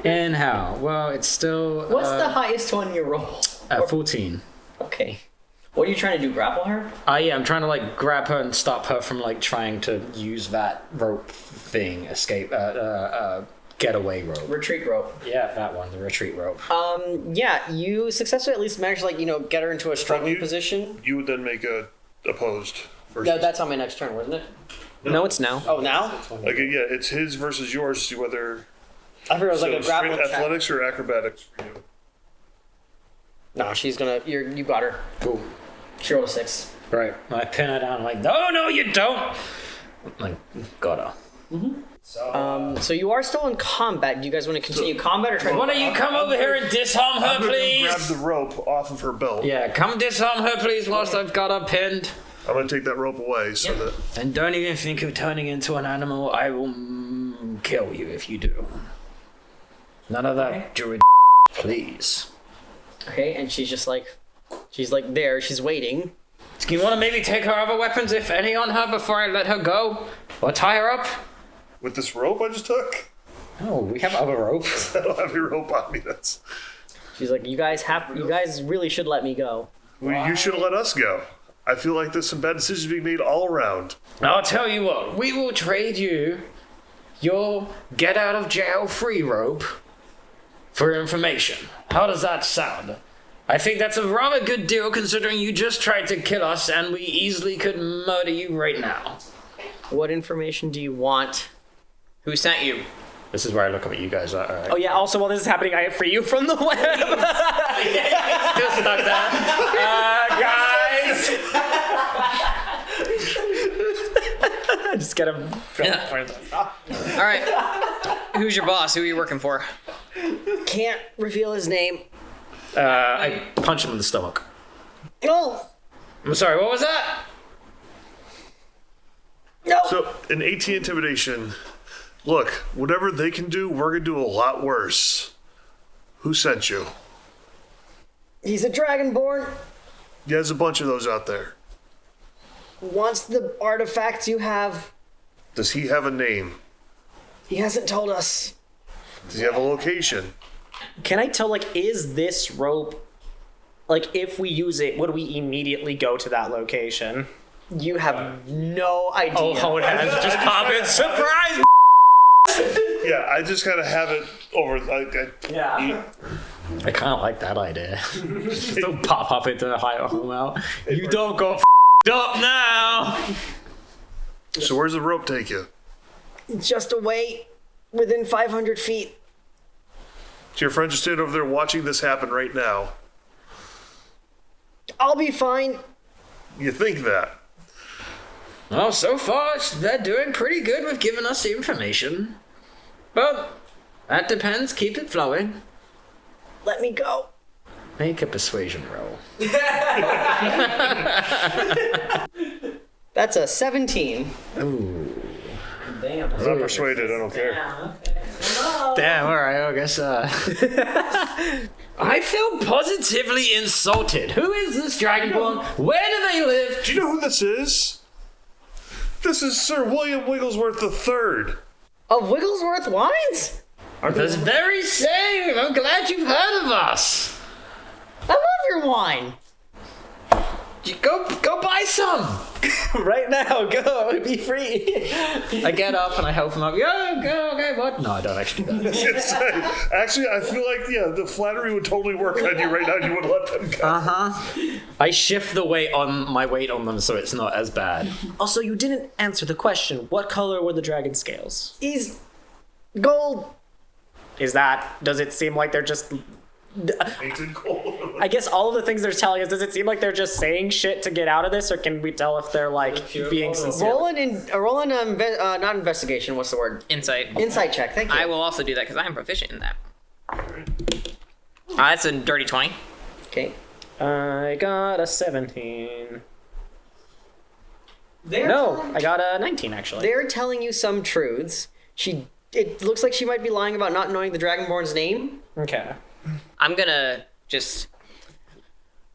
And how? Well, it's still. What's the highest one you roll? 14. Okay. What are you trying to do? Grapple her? Yeah, I'm trying to like grab her and stop her from like trying to use that rope thing, escape, getaway rope. Retreat rope. Yeah, that one, the retreat rope. Yeah, you successfully at least managed to get her into a struggling position. You would then make a opposed versus. No, that's on my next turn, wasn't it? No, it's now. Oh, now? Like yeah, it's his versus yours to see whether. I figured it was like a So grapple straight check. athletics or acrobatics for you. No, she's gonna. You got her. Cool. She rolled a 6. Right. I pin her down like, no, you don't. Like, got her. So you are still in combat. Do you guys want to continue combat or try? Why don't you come over here and disarm her, I'm gonna please? grab the rope off of her belt. Yeah, come disarm her, please, whilst I've got her pinned. I'm gonna take that rope away so that. And don't even think of turning into an animal. I will kill you if you do. None of that druid, please. Okay, and she's like there. She's waiting. Do you want to maybe take her other weapons, if any, on her before I let her go? Or tie her up? With this rope I just took? No, we have other rope. I don't have your rope on me. That's. She's like, you guys really should let me go. Well, you should have let us go. I feel like there's some bad decisions being made all around. I'll tell you what, we will trade you your get out of jail free rope for information. How does that sound? I think that's a rather good deal considering you just tried to kill us and we easily could murder you right now. What information do you want? Who sent you? This is where I look up at you guys. All right. Oh yeah. Also, while this is happening, I free you from the web. Still stuck there. Guys! Just get him. All right. Who's your boss? Who are you working for? Can't reveal his name. I punch him in the stomach. No. I'm sorry, what was that? No. So, in 18 intimidation, look, whatever they can do, we're gonna do a lot worse. Who sent you? He's a dragonborn. Yeah, there's a bunch of those out there. Wants the artifacts you have. Does he have a name? He hasn't told us. Does he have a location? Can I tell? Is this rope? If we use it, would we immediately go to that location? You have no idea. Oh, it has just pop in. Surprise! Yeah, I just kind of have it over. Yeah. I kind of like that idea. Just don't pop up into a high home out. You don't go up now. So where's the rope take you? Just away, within 500 feet. So your friends are standing over there watching this happen right now. I'll be fine. You think that? Well, so far they're doing pretty good with giving us the information. But that depends. Keep it flowing. Let me go. Make a persuasion roll. That's a 17. Ooh. Damn. I'm not persuaded, I don't care. Damn, alright, I guess, I feel positively insulted. Who is this Dragonborn? Where do they live? Do you know who this is? This is Sir William Wigglesworth III. Of Wigglesworth Wines? The very same! I'm glad you've heard of us! I love your wine. Go buy some! Right now, go. Be free. I get up and I help him up. Go, okay, what? No, I don't actually do that. Actually, I feel like, the flattery would totally work on you right now. You would let them go. I shift the weight on my weight on them so it's not as bad. Also, you didn't answer the question. What color were the dragon scales? He's gold. Does it seem like they're just... Painted gold. I guess all of the things they're telling us, does it seem like they're just saying shit to get out of this, or can we tell if they're, like, being sincere? Roll not investigation, what's the word? Insight. Insight check, thank you. I will also do that because I am proficient in that. That's a dirty 20. Okay. I got a 17. They're I got a 19, actually. They're telling you some truths. It looks like she might be lying about not knowing the Dragonborn's name. Okay. I'm gonna just...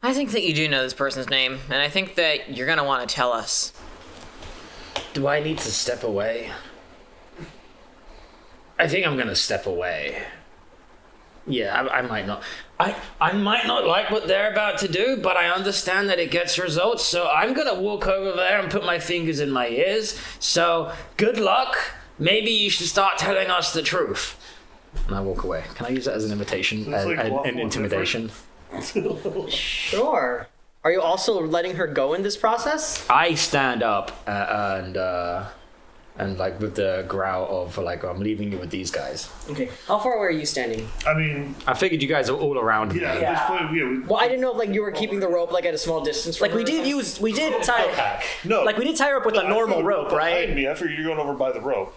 I think that you do know this person's name, and I think that you're gonna want to tell us. Do I need to step away? I think I'm gonna step away. Yeah, I might not. I might not like what they're about to do, but I understand that it gets results, so I'm gonna walk over there and put my fingers in my ears. So, good luck. Maybe you should start telling us the truth. And I walk away. Can I use that as an invitation? An intimidation? Sure. Are you also letting her go in this process? I stand up and like with the growl of like, I'm leaving you with these guys. Okay. How far away are you standing? I mean, I figured you guys are all around me. at this point, Well, I didn't know if you were keeping the rope at a small distance from Like, we did tie... no. Like, we did tie her up with a normal rope, right? Me, I figured you're going over by the rope.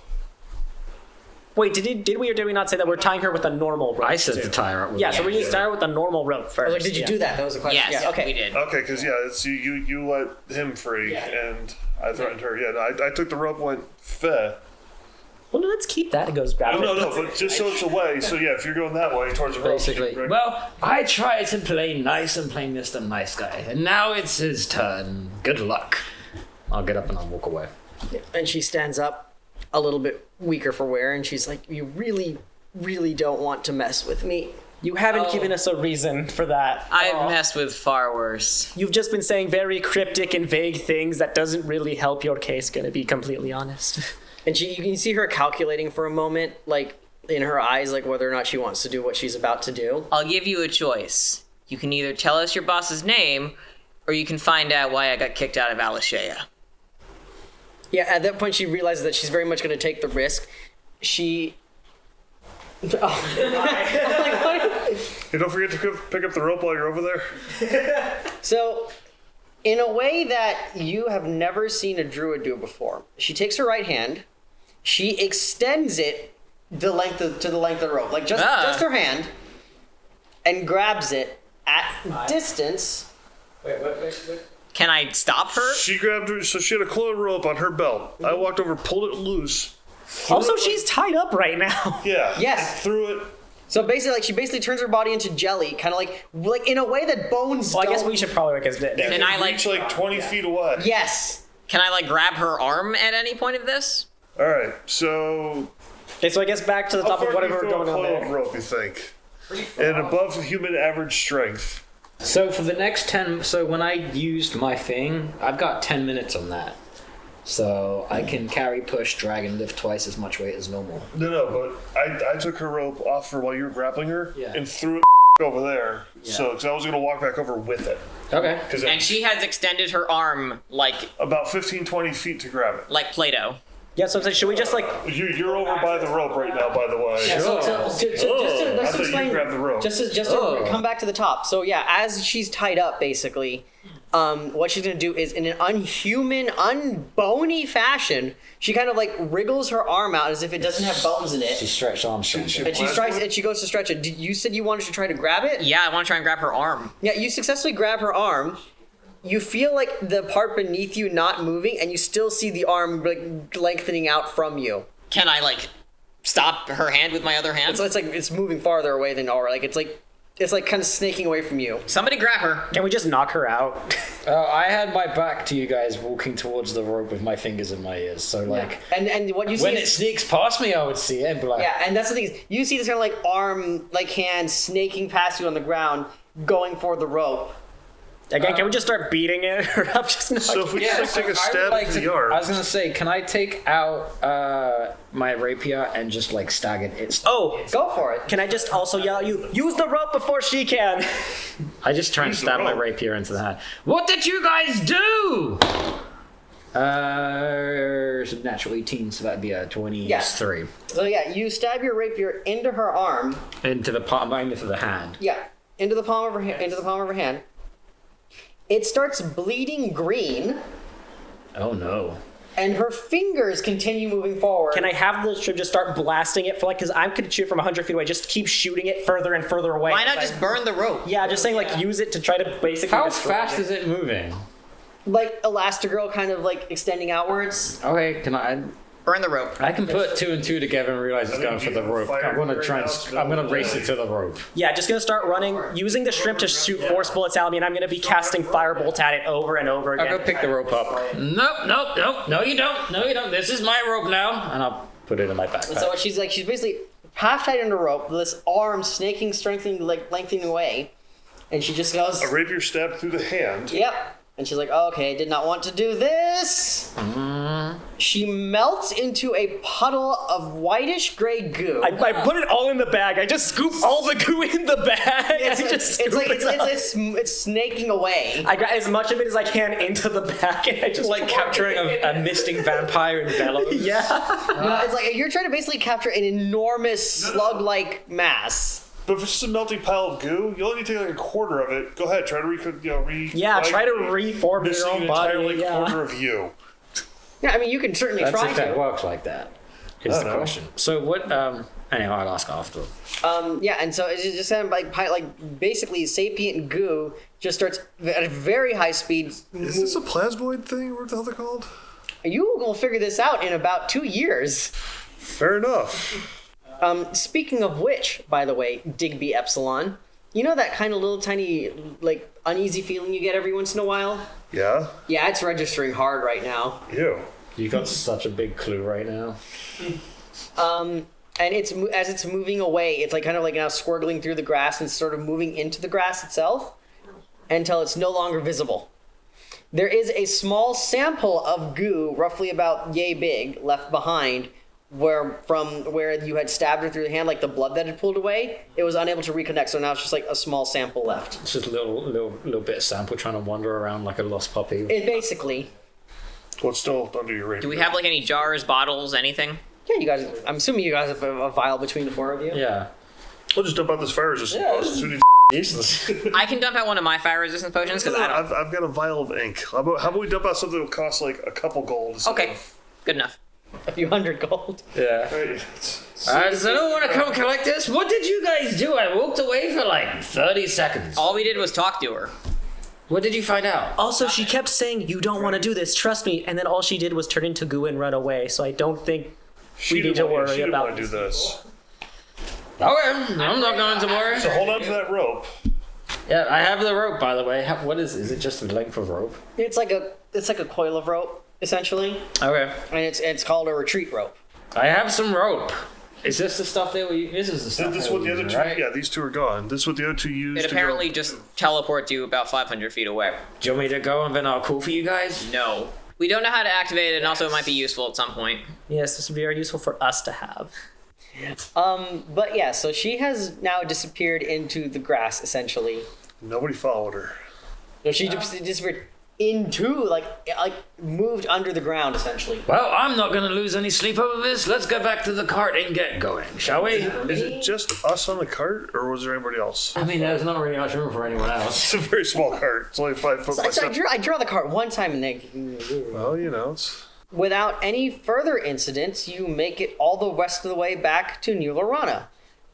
Wait, did we or did we not say that we're tying her with a normal rope? I said to tie her up with Yeah, so we need to tie her with a normal rope first. Like, did you do that? That was a question. Yes, Yeah, okay. we did. Okay, because it's you let him free, and I threatened her. Yeah, no, I took the rope, went fair. Well, no, let's keep that. It goes grab No, but just so it's away. So yeah, if you're going that way towards the rope, Basically. right? Well, I tried to play nice and play Mr. Nice Guy, and now it's his turn. Good luck. I'll get up and I'll walk away. And she stands up, a little bit weaker for wear, and she's like, "You really, really don't want to mess with me." You haven't given us a reason for that. I've messed with far worse. You've just been saying very cryptic and vague things that doesn't really help your case, gonna be completely honest. And you can see her calculating for a moment, like in her eyes, like whether or not she wants to do what she's about to do. I'll give you a choice. You can either tell us your boss's name, or you can find out why I got kicked out of Alishea. Yeah, at that point she realizes that she's very much going to take the risk. She... Hey, don't forget to pick up the rope while you're over there. So, in a way that you have never seen a druid do before, she takes her right hand, she extends it to the length of the rope, like just her hand, and grabs it at distance. Wait. Can I stop her? She grabbed her, so she had a coil rope on her belt. I walked over, pulled it loose. Also, she's tied up right now. Yeah. Yes. And threw it. So basically, she basically turns her body into jelly, kind of like in a way that bones. Well, I guess don't- we should probably because Can I reach like 20 feet away. Yes. Can I grab her arm at any point of this? All right. So Okay, so I guess back to the how top far of do you whatever we're throw a going on coil of there. rope, you think? And above human average strength. So for the next 10, so when I used my thing, I've got 10 minutes on that. So I can carry, push, drag, and lift twice as much weight as normal. No, but I took her rope off her while you were grappling her Yeah. and threw it over there. So, because I was going to walk back over with it. Okay. And she has extended her arm like About 15, 20 feet to grab it. Play-Doh. Yeah, so I'm saying, should we just like... You're over by the rope right now, by the way. Yeah, so just to, let's I thought explain. you grabbed the rope. Just to come back to the top. So yeah, as she's tied up, basically, what she's gonna do is, in an unhuman, unbony fashion, she kind of like wriggles her arm out as if it doesn't have bones in She it, stretched Armstrong. and she tries, and she goes to stretch it. You said you wanted to try to grab it. Yeah, I want to try and grab her arm. Yeah, you successfully grab her arm. You feel like the part beneath you not moving, and you still see the arm like lengthening out from you. Can I stop her hand with my other hand? So it's like it's moving farther away than Aura. Like it's like kind of snaking away from you. Somebody grab her. Can we just knock her out? I had my back to you guys walking towards the rope with my fingers in my ears. So, like, And what you see when is, it sneaks past me, I would see it and be like, yeah, and that's the thing is, you see this kind of like arm, like hand snaking past you on the ground, going for the rope. Again, can we just start beating it? Or I'm just not... So if we just take a I would stab like at to- the arm. I was gonna say, can I take out my rapier and just like stagger it? Oh, Go for it. can I just also yell at you, use the rope before she can? I just try and Use the stab my rope. rapier into the hand. What did you guys do? It's a natural 18, so that'd be a 23. So yeah, you stab your rapier into her arm. Into the palm, into the hand. Yeah, into the palm of her hand. Into the palm of her hand. It starts bleeding green, Oh no. and her fingers continue moving forward. Can I have the strip just start blasting it for like, because I'm gonna shoot from 100 feet away, just keep shooting it further and further away. Why not just burn the rope? Yeah, just saying like use it to try to basically How destroy fast it. is it moving? Like Elastigirl kind of like extending outwards. Okay, can I? Burn the rope. I can put 2 and 2 together and realize it's going for the rope. I'm gonna try and I'm gonna race it to the rope. Yeah, just gonna start running, using the shrimp to shoot force bullets at me, and I'm gonna be casting firebolts at it over and over I'll again. go pick the rope up. Nope. No, you don't. No, you don't. This is my rope now, and I'll put it in my backpack. So what she's like, she's basically half tied under rope, this arm snaking, strengthening, like lengthening away, and she just goes, A rapier stab through the hand. "Yep." And she's like, "Okay, did not want to do this." She melts into a puddle of whitish gray goo. I put it all in the bag. I just scoop all the goo in the bag. I just it's scoop like it out. it's snaking away. I got as much of it as I can into the bag, and I just like capturing a misting vampire in bellows. Yeah. No, it's like you're trying to basically capture an enormous slug-like mass. But if it's just a melting pile of goo, you only need to take like a quarter of it. Go ahead, try to Yeah, try to reform your missing own an body. entire like, Yeah. quarter of you. Yeah, I mean you can certainly That's try if that to. works like that. Is I the don't know. question. So what? Anyway, I'll ask after. Yeah, and so it's just kind of like basically sapient goo just starts at a very high speed. Is this a plasmoid thing? What the hell they're called? You will figure this out in about 2 years. Fair enough. Speaking of which, by the way, Digby Epsilon, you know that kind of little tiny, like, uneasy feeling you get every once in a while? Yeah? Yeah, it's registering hard right now. Ew. You got such a big clue right now. And as it's moving away, it's like kind of like now swirling through the grass and sort of moving into the grass itself until it's no longer visible. There is a small sample of goo, roughly about yay big, left behind, where you had stabbed her through the hand, like the blood that had pulled away. It was unable to reconnect, so now it's just like a small sample left. It's just a little bit of sample trying to wander around like a lost puppy. It basically, Well, it's still under your rapier. Do we have like any jars, bottles, anything? yeah, you guys. I'm assuming you guys have a vial between the four of you. Yeah. We'll just dump out this fire resistant potion as soon as Useless. I can dump out one of my fire resistance potions because I don't. I've got a vial of ink. How about we dump out something that will cost like a couple gold? instead Okay, of- good enough. A few hundred gold. Yeah. Right. Does anyone want to come collect this? What did you guys do? I walked away for like 30 seconds. All we did was talk to her. What did you find out? Also, she kept saying, "You don't want to do this. Trust me." And then all she did was turn into goo and run away. So I don't think we need to worry She didn't about want to do this. Okay, I'm not going to worry. So hold on to that rope. Yeah, I have the rope, by the way. What is it? Just the length of rope? It's like a coil of rope, essentially, Okay. and it's called a retreat rope. I have some rope. Is this the stuff they were using? This is the stuff This is they what were the other using, two. right? Yeah, these two are gone. This is what the other two used. It to apparently go. just teleports you about 500 feet away. Do you want me to go and then I'll call for you guys? No. We don't know how to activate it, and also it might be useful at some point. Yes, this would be very useful for us to have. But yeah, so she has now disappeared into the grass, essentially. Nobody followed her. No, she just disappeared into, like moved under the ground, essentially. Well, I'm not going to lose any sleep over this. Let's go back to the cart and get going, shall we? Is it just us on the cart, or was there anybody else? I mean, there's not really much room for anyone else. It's a very small cart. It's only 5 foot by So 7. I draw the cart one time and then... Well, it's... Without any further incidents, you make it all the rest of the way back to New Lyrana.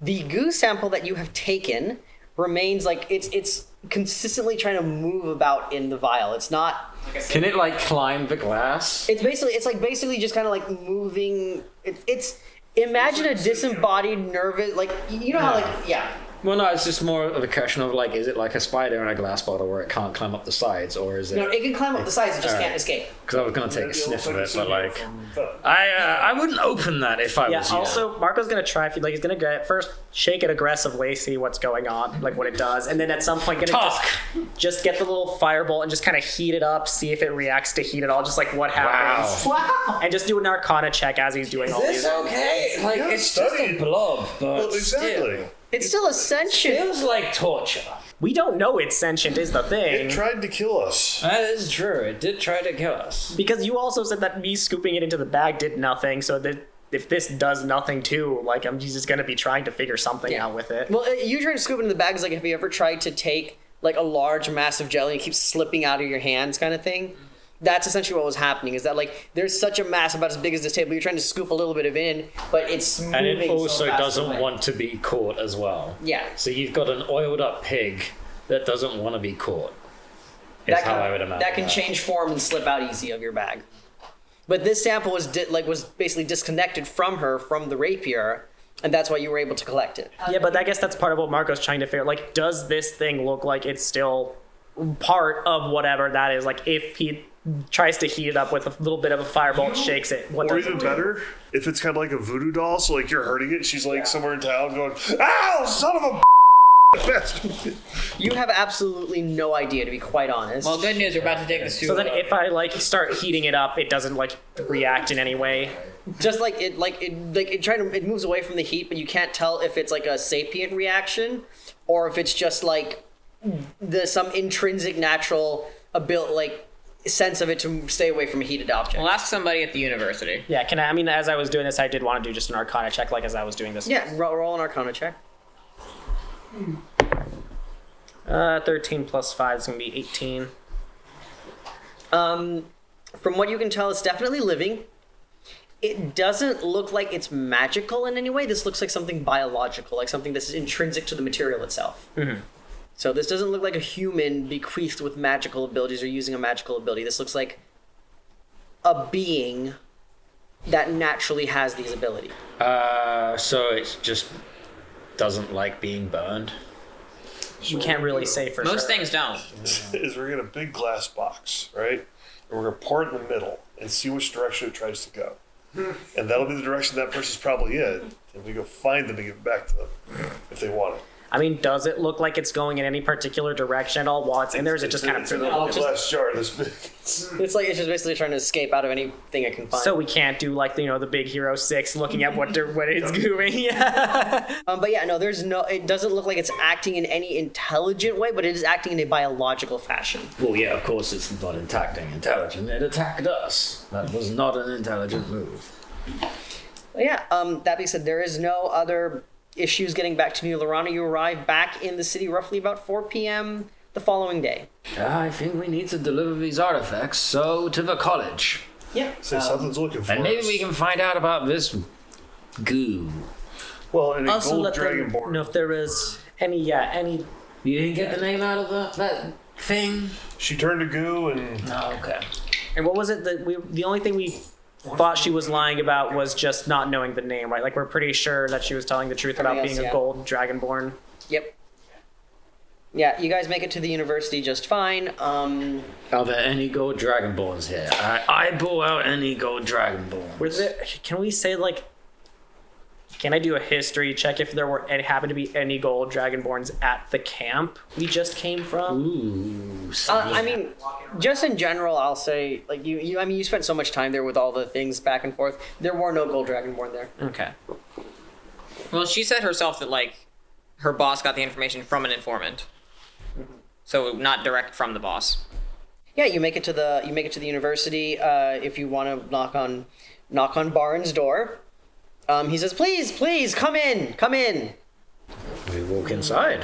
The goo sample that you have taken remains like it's consistently trying to move about in the vial. It's not. Can it like climb the glass? It's basically just kind of like moving. It's imagine a disembodied nervous how Well, no, it's just more of a question of like, is it like a spider in a glass bottle where it can't climb up the sides, or is it? No, it can climb up the sides. It just can't escape. Because I was gonna take a sniff of it, but like, I wouldn't open that if I Yeah, was you. also, Marco's going to try, if you'd like, he's going to get first, shake it aggressively, see what's going on, like what it does, and then at some point, just get the little firebolt and just kind of heat it up, see if it reacts to heat at all, just like what happens. Wow. And just do an Arcana check as he's doing all these. Okay, like Yeah, it's just a studied. blob, but Well, exactly. still. It's still a sentient. Feels like torture. We don't know it's sentient is the thing. It tried to kill us. That is true. It did try to kill us. Because you also said that me scooping it into the bag did nothing, so that if this does nothing too, like I'm just going to be trying to figure something out with it. Well, you trying to scoop into the bags. Like, have you ever tried to take like a large mass of jelly and it keeps slipping out of your hands, kind of thing? That's essentially what was happening. Is that like there's such a mass about as big as this table, you're trying to scoop a little bit of it in, but it's moving. And it also so fast doesn't away. want to be caught as well. Yeah. So you've got an oiled up pig that doesn't want to be caught. Is how I would imagine. That can change form and slip out easy of your bag. But this sample was was basically disconnected from the rapier, and that's why you were able to collect it. Yeah, but I guess that's part of what Marco's trying to figure. Like, does this thing look like it's still part of whatever that is? Like, if he tries to heat it up with a little bit of a firebolt, shakes it. What Or does even it do? better, if it's kind of like a voodoo doll, so like you're hurting it, she's like somewhere in town going, "Ow, son of a bastard!" You have absolutely no idea, to be quite honest. Well, good news, we're about to take this to. So then, if I like start heating it up, it doesn't like react in any way. Just it moves away from the heat, but you can't tell if it's like a sapient reaction or if it's just like some intrinsic natural ability, sense of it to stay away from a heated object. We'll ask somebody at the university. Yeah, can I mean, as I was doing this, I did want to do just an Arcana check, like as I was doing this. Yeah, roll an Arcana check. 13 plus 5 is going to be 18. From what you can tell, it's definitely living. It doesn't look like it's magical in any way. This looks like something biological, like something that's intrinsic to the material itself. Mm-hmm. So this doesn't look like a human bequeathed with magical abilities or using a magical ability. This looks like a being that naturally has these abilities. So it just doesn't like being burned. You can't really say for Most sure. things don't. Is we're gonna get a big glass box, right? And we're gonna pour it in the middle and see which direction it tries to go. And that'll be the direction that person's probably in. And we go find them and give it back to them if they want it. I mean, does it look like it's going in any particular direction at all while it's in there? Is it just kind It's in of... a little glass jar this big. It's just basically trying to escape out of anything it can find. So we can't do like, the Big Hero 6 looking at what it's doing. Yeah. But yeah, no, it doesn't look like it's acting in any intelligent way, but it is acting in a biological fashion. Well, yeah, of course it's not acting intelligent. It attacked us. That was not an intelligent move. But yeah, that being said, there is no other issues getting back to New Lyrana. You arrive back in the city roughly about 4 p.m. the following day. I think we need to deliver these artifacts, so to the college. Yeah. Say something's looking for And maybe us. we can find out about this goo. Well, and a Also, gold let them dragonborn. know if there is any. You didn't get the name out of that thing? She turned to goo and Oh, okay. And what was it that the only thing we thought she was lying about was just not knowing the name, right? Like, we're pretty sure that she was telling the truth about Everything being else, a yeah. gold dragonborn. Yep. Yeah, you guys make it to the university just fine. Are there any gold dragonborns here? I eyeball out any gold dragonborns. Were there, can we say, like, can I do a history check if there were happened to be any gold dragonborns at the camp we just came from? Ooh. I mean, just in general, I'll say, like, you spent so much time there with all the things back and forth. There were no gold dragonborn there. Okay. Well, she said herself that, like, her boss got the information from an informant. So not direct from the boss. Yeah, you make it to the university. If you want to knock on Barnes' door, he says, "Please, come in." We walk inside.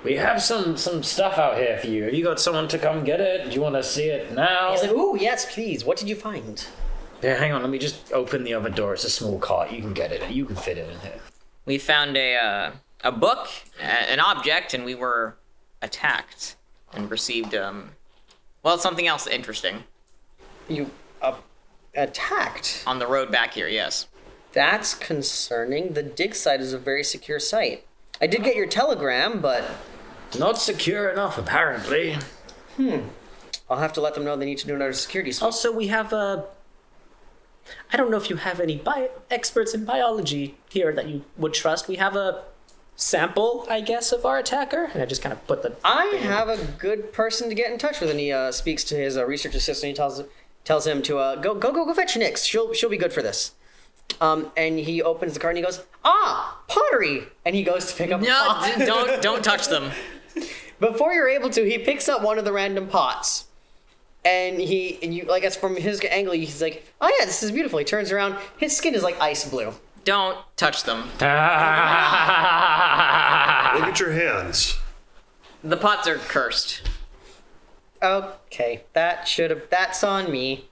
We have some stuff out here for you. Have you got someone to come get it? Do you want to see it now? He's like, "Ooh, yes, please. What did you find?" Yeah, hang on. Let me just open the other door. It's a small cart. You can get it. You can fit it in here. We found a book, an object, and we were attacked and received something else interesting You attacked. on the road back here. Yes. That's concerning. The dig site is a very secure site. I did get your telegram, but Not secure enough, apparently. I'll have to let them know they need to do another security sweep. Also, we have I don't know if you have any experts in biology here that you would trust. We have a sample, I guess, of our attacker, and I just kind of put the. I have a good person to get in touch with, and he speaks to his research assistant. He tells him to go fetch Nyx. She'll be good for this. And he opens the cart and he goes, pottery, and he goes to pick up. No, don't touch them. Before you're able to, he picks up one of the random pots. And you, I guess from his angle, he's like, "Oh yeah, this is beautiful." He turns around, his skin is like ice blue. Don't touch them. Look at your hands. The pots are cursed. Okay, that's on me.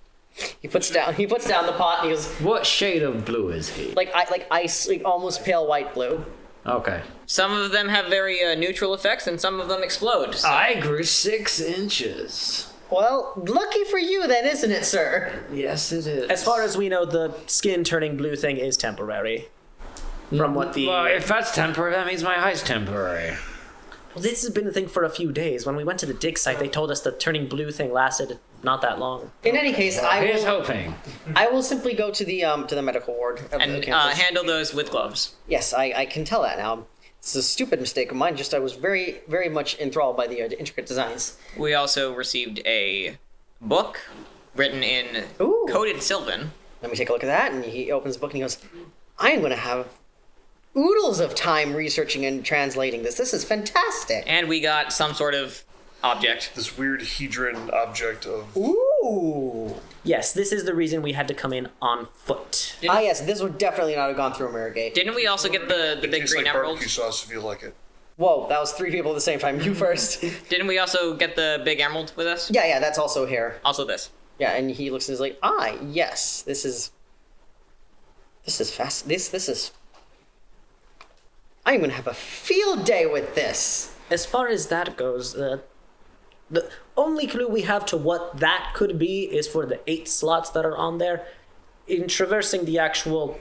He puts down the pot and he goes, What shade of blue is he? like ice, like almost pale white blue. Okay. Some of them have very neutral effects, and some of them explode. So. I grew 6 inches. Well, lucky for you then, isn't it, sir? Yes, it is. As far as we know, the skin turning blue thing is temporary. From what the. Well, if that's temporary, that means my eye's temporary. Well, this has been a thing for a few days. When we went to the dig site, they told us the turning blue thing lasted not that long. In any case, Here's hoping. I will simply go to the medical ward of And the campus. handle those with gloves. Yes, I can tell that now. It's a stupid mistake of mine. Just I was very, very much enthralled by the intricate designs. We also received a book written in Ooh. coded Sylvan. Let me take a look at that. And he opens the book and he goes, "I am going to have oodles of time researching and translating this. This is fantastic." And we got some sort of object. This weird hedron object of. Ooh. Yes, this is the reason we had to come in on foot. Yes, this would definitely not have gone through a mirror gate. Didn't we also get the big Tastes green like emerald? barbecue sauce if you like it. Whoa, that was 3 people at the same time. You first. Didn't we also get the big emerald with us? Yeah, that's also here. Also this. Yeah, and he looks and is like, yes, this is fast. This is. I'm gonna have a field day with this. As far as that goes, the only clue we have to what that could be is for the 8 slots that are on there. In traversing the actual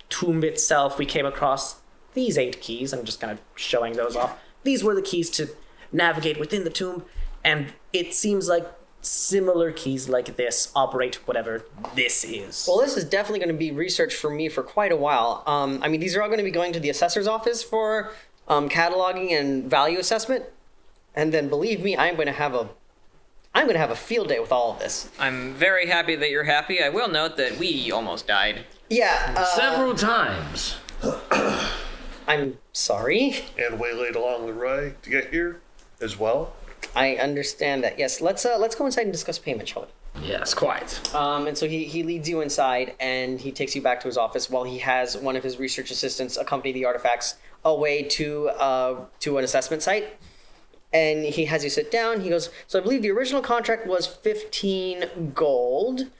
tomb itself, we came across these 8 keys. I'm just kind of showing those off. These were the keys to navigate within the tomb, and it seems like similar keys like this operate whatever this is. Well, this is definitely going to be research for me for quite a while. I mean, these are all going to be going to the assessor's office for cataloging and value assessment, and then believe me, I'm going to have a field day with all of this. I'm very happy that you're happy. I will note that we almost died. Yeah. Several times. I'm sorry. And waylaid along the way to get here as well. I understand that. Yes. Let's go inside and discuss payment, shall we? Yes, quite. And so he leads you inside and he takes you back to his office while he has one of his research assistants accompany the artifacts away to an assessment site. And he has you sit down. He goes, "So I believe the original contract was 15 gold.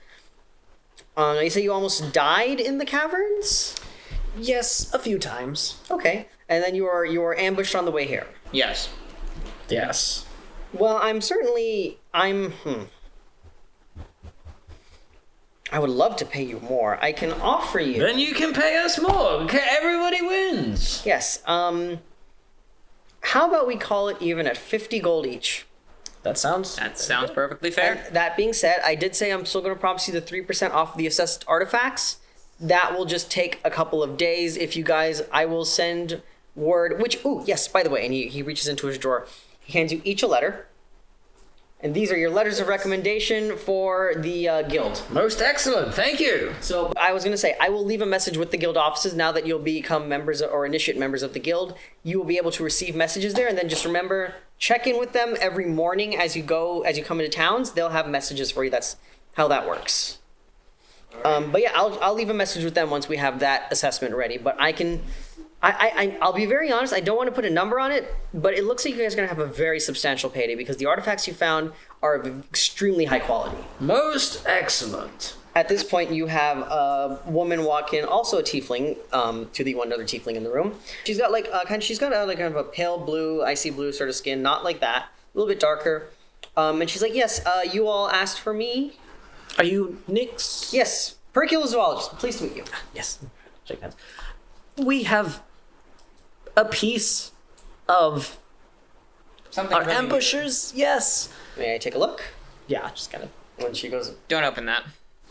You say you almost died in the caverns?" Yes, a few times. Okay. And then you were ambushed on the way here. Yes. Yes. Well, I would love to pay you more. I can offer you. Then you can pay us more. Okay, everybody wins. Yes. How about we call it even at 50 gold each? That sounds perfectly fair. And that being said, I did say I'm still going to promise you the 3% off the assessed artifacts. That will just take a couple of days. If you guys, I will send word, yes, by the way, and he reaches into his drawer. He hands you each a letter. And these are your letters of recommendation for the guild. Most excellent. Thank you. So I was going to say, I will leave a message with the guild offices now that you'll become members or initiate members of the guild. You will be able to receive messages there, and then just remember, check in with them every morning as you come into towns. They'll have messages for you. That's how that works. But yeah, I'll leave a message with them once we have that assessment ready. But I'll be very honest, I don't want to put a number on it, but it looks like you guys are going to have a very substantial payday because the artifacts you found are of extremely high quality. Most excellent. At this point, you have a woman walk in, also a tiefling, to the one other tiefling in the room. She's got kind of a pale blue, icy blue sort of skin, not like that, a little bit darker. And she's like, yes, you all asked for me. Are you Nyx? Yes, Pericula Zoologist, pleased to meet you. Yes. Shake hands. We have a piece of Something our really ambushers. Yes. May I take a look? Yeah, just kind of. When she goes, Don't open that.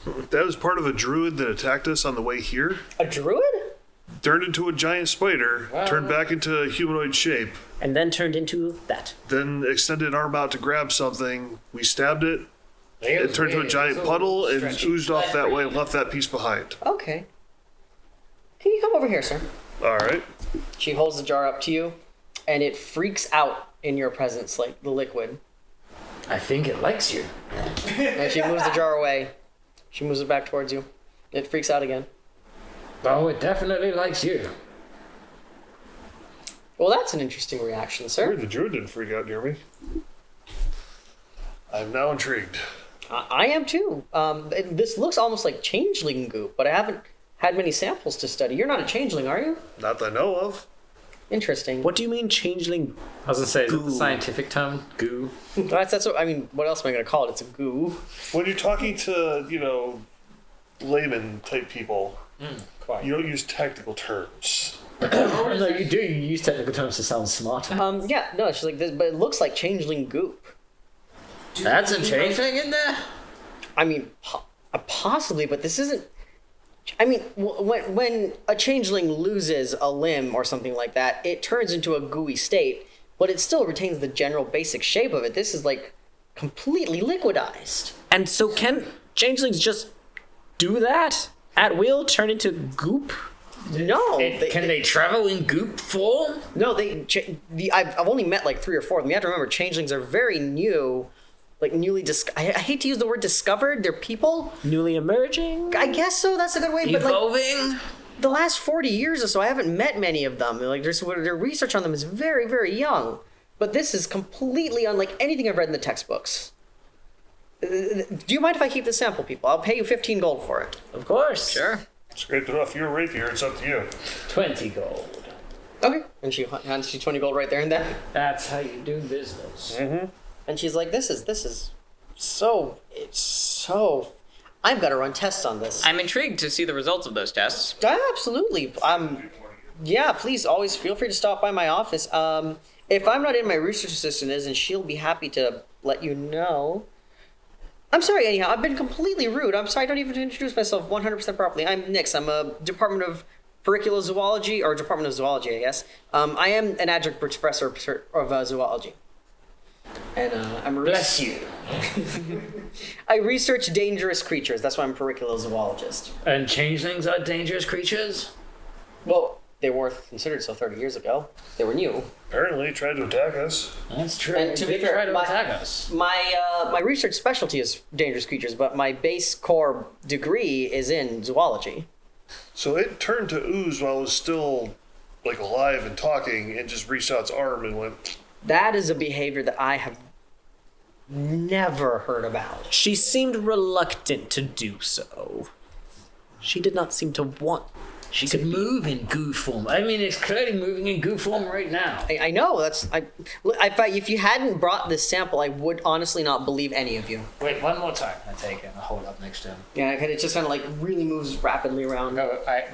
That was part of a druid that attacked us on the way here. a druid? Turned into a giant spider, turned back into humanoid shape, And then turned into that. then extended an arm out to grab something. We stabbed it. It turned into a giant puddle and oozed off that way and left that piece behind. Okay. Can you come over here, sir? All right. She holds the jar up to you, and it freaks out in your presence, like the liquid. I think it likes you. And she moves the jar away. She moves it back towards you. It freaks out again. Oh, it definitely likes you. Well, that's an interesting reaction, sir. Weird, the druid didn't freak out near me. I'm now intrigued. I am too. This looks almost like changeling goop, but I haven't had many samples to study. You're not a changeling, are you? Not that I know of. Interesting. What do you mean changeling? I was gonna say, is it the scientific term? Goo. That's what I mean. What else am I going to call it? It's a goo. When you're talking to, layman type people, Quite. you don't use technical terms. No, you do. You use technical terms to sound smarter. Yeah, no, she's like this, but it looks like changeling goop. That's a changeling in there? I mean, possibly, but this isn't. I mean, when a changeling loses a limb or something like that, it turns into a gooey state, but it still retains the general basic shape of it. This is like completely liquidized. And so can changelings just do that at will? Turn into goop? No, Can they travel in goop form? No, I've only met like 3 or 4 of them. You have to remember, changelings are very new, like newly I hate to use the word discovered. They're people. Newly emerging? I guess so. That's a good way. But like Evolving? the last 40 years or so, I haven't met many of them. Like their research on them is very, very young. But this is completely unlike anything I've read in the textbooks. Do you mind if I keep the sample, people? I'll pay you 15 gold for it. Of course. Sure. Scraped it off your rapier, it's up to you. 20 gold. Okay. And she hands you 20 gold right there and then. That's how you do business. And she's like, this is so, I've got to run tests on this. I'm intrigued to see the results of those tests. Absolutely. Yeah, please always feel free to stop by my office. If I'm not in, my research assistant is, and she'll be happy to let you know. I'm sorry, anyhow, I've been completely rude. I'm sorry, I don't even introduce myself 100% properly. I'm Nyx. I'm a Department of Pericula Zoology, or Department of Zoology, I guess. I am an adjunct professor of zoology. And I'm a Bless you. I research dangerous creatures. That's why I'm a Pericula Zoologist. And changelings are dangerous creatures? Well, they weren't considered so 30 years ago. They were new. Apparently, he tried to attack us. That's true. And to be They fair, try to my- attack us. My research specialty is dangerous creatures, but my base core degree is in zoology. So it turned to ooze while it was still, alive and talking, and just reached out its arm and went... That is a behavior that I have never heard about. She seemed reluctant to do so. She did not seem to want. She could move in goo form. I mean, it's clearly moving in goo form right now. I know if you hadn't brought this sample, I would honestly not believe any of you. Wait, one more time. I take it and I hold up next to him. Yeah, it just kind of really moves rapidly around. No, I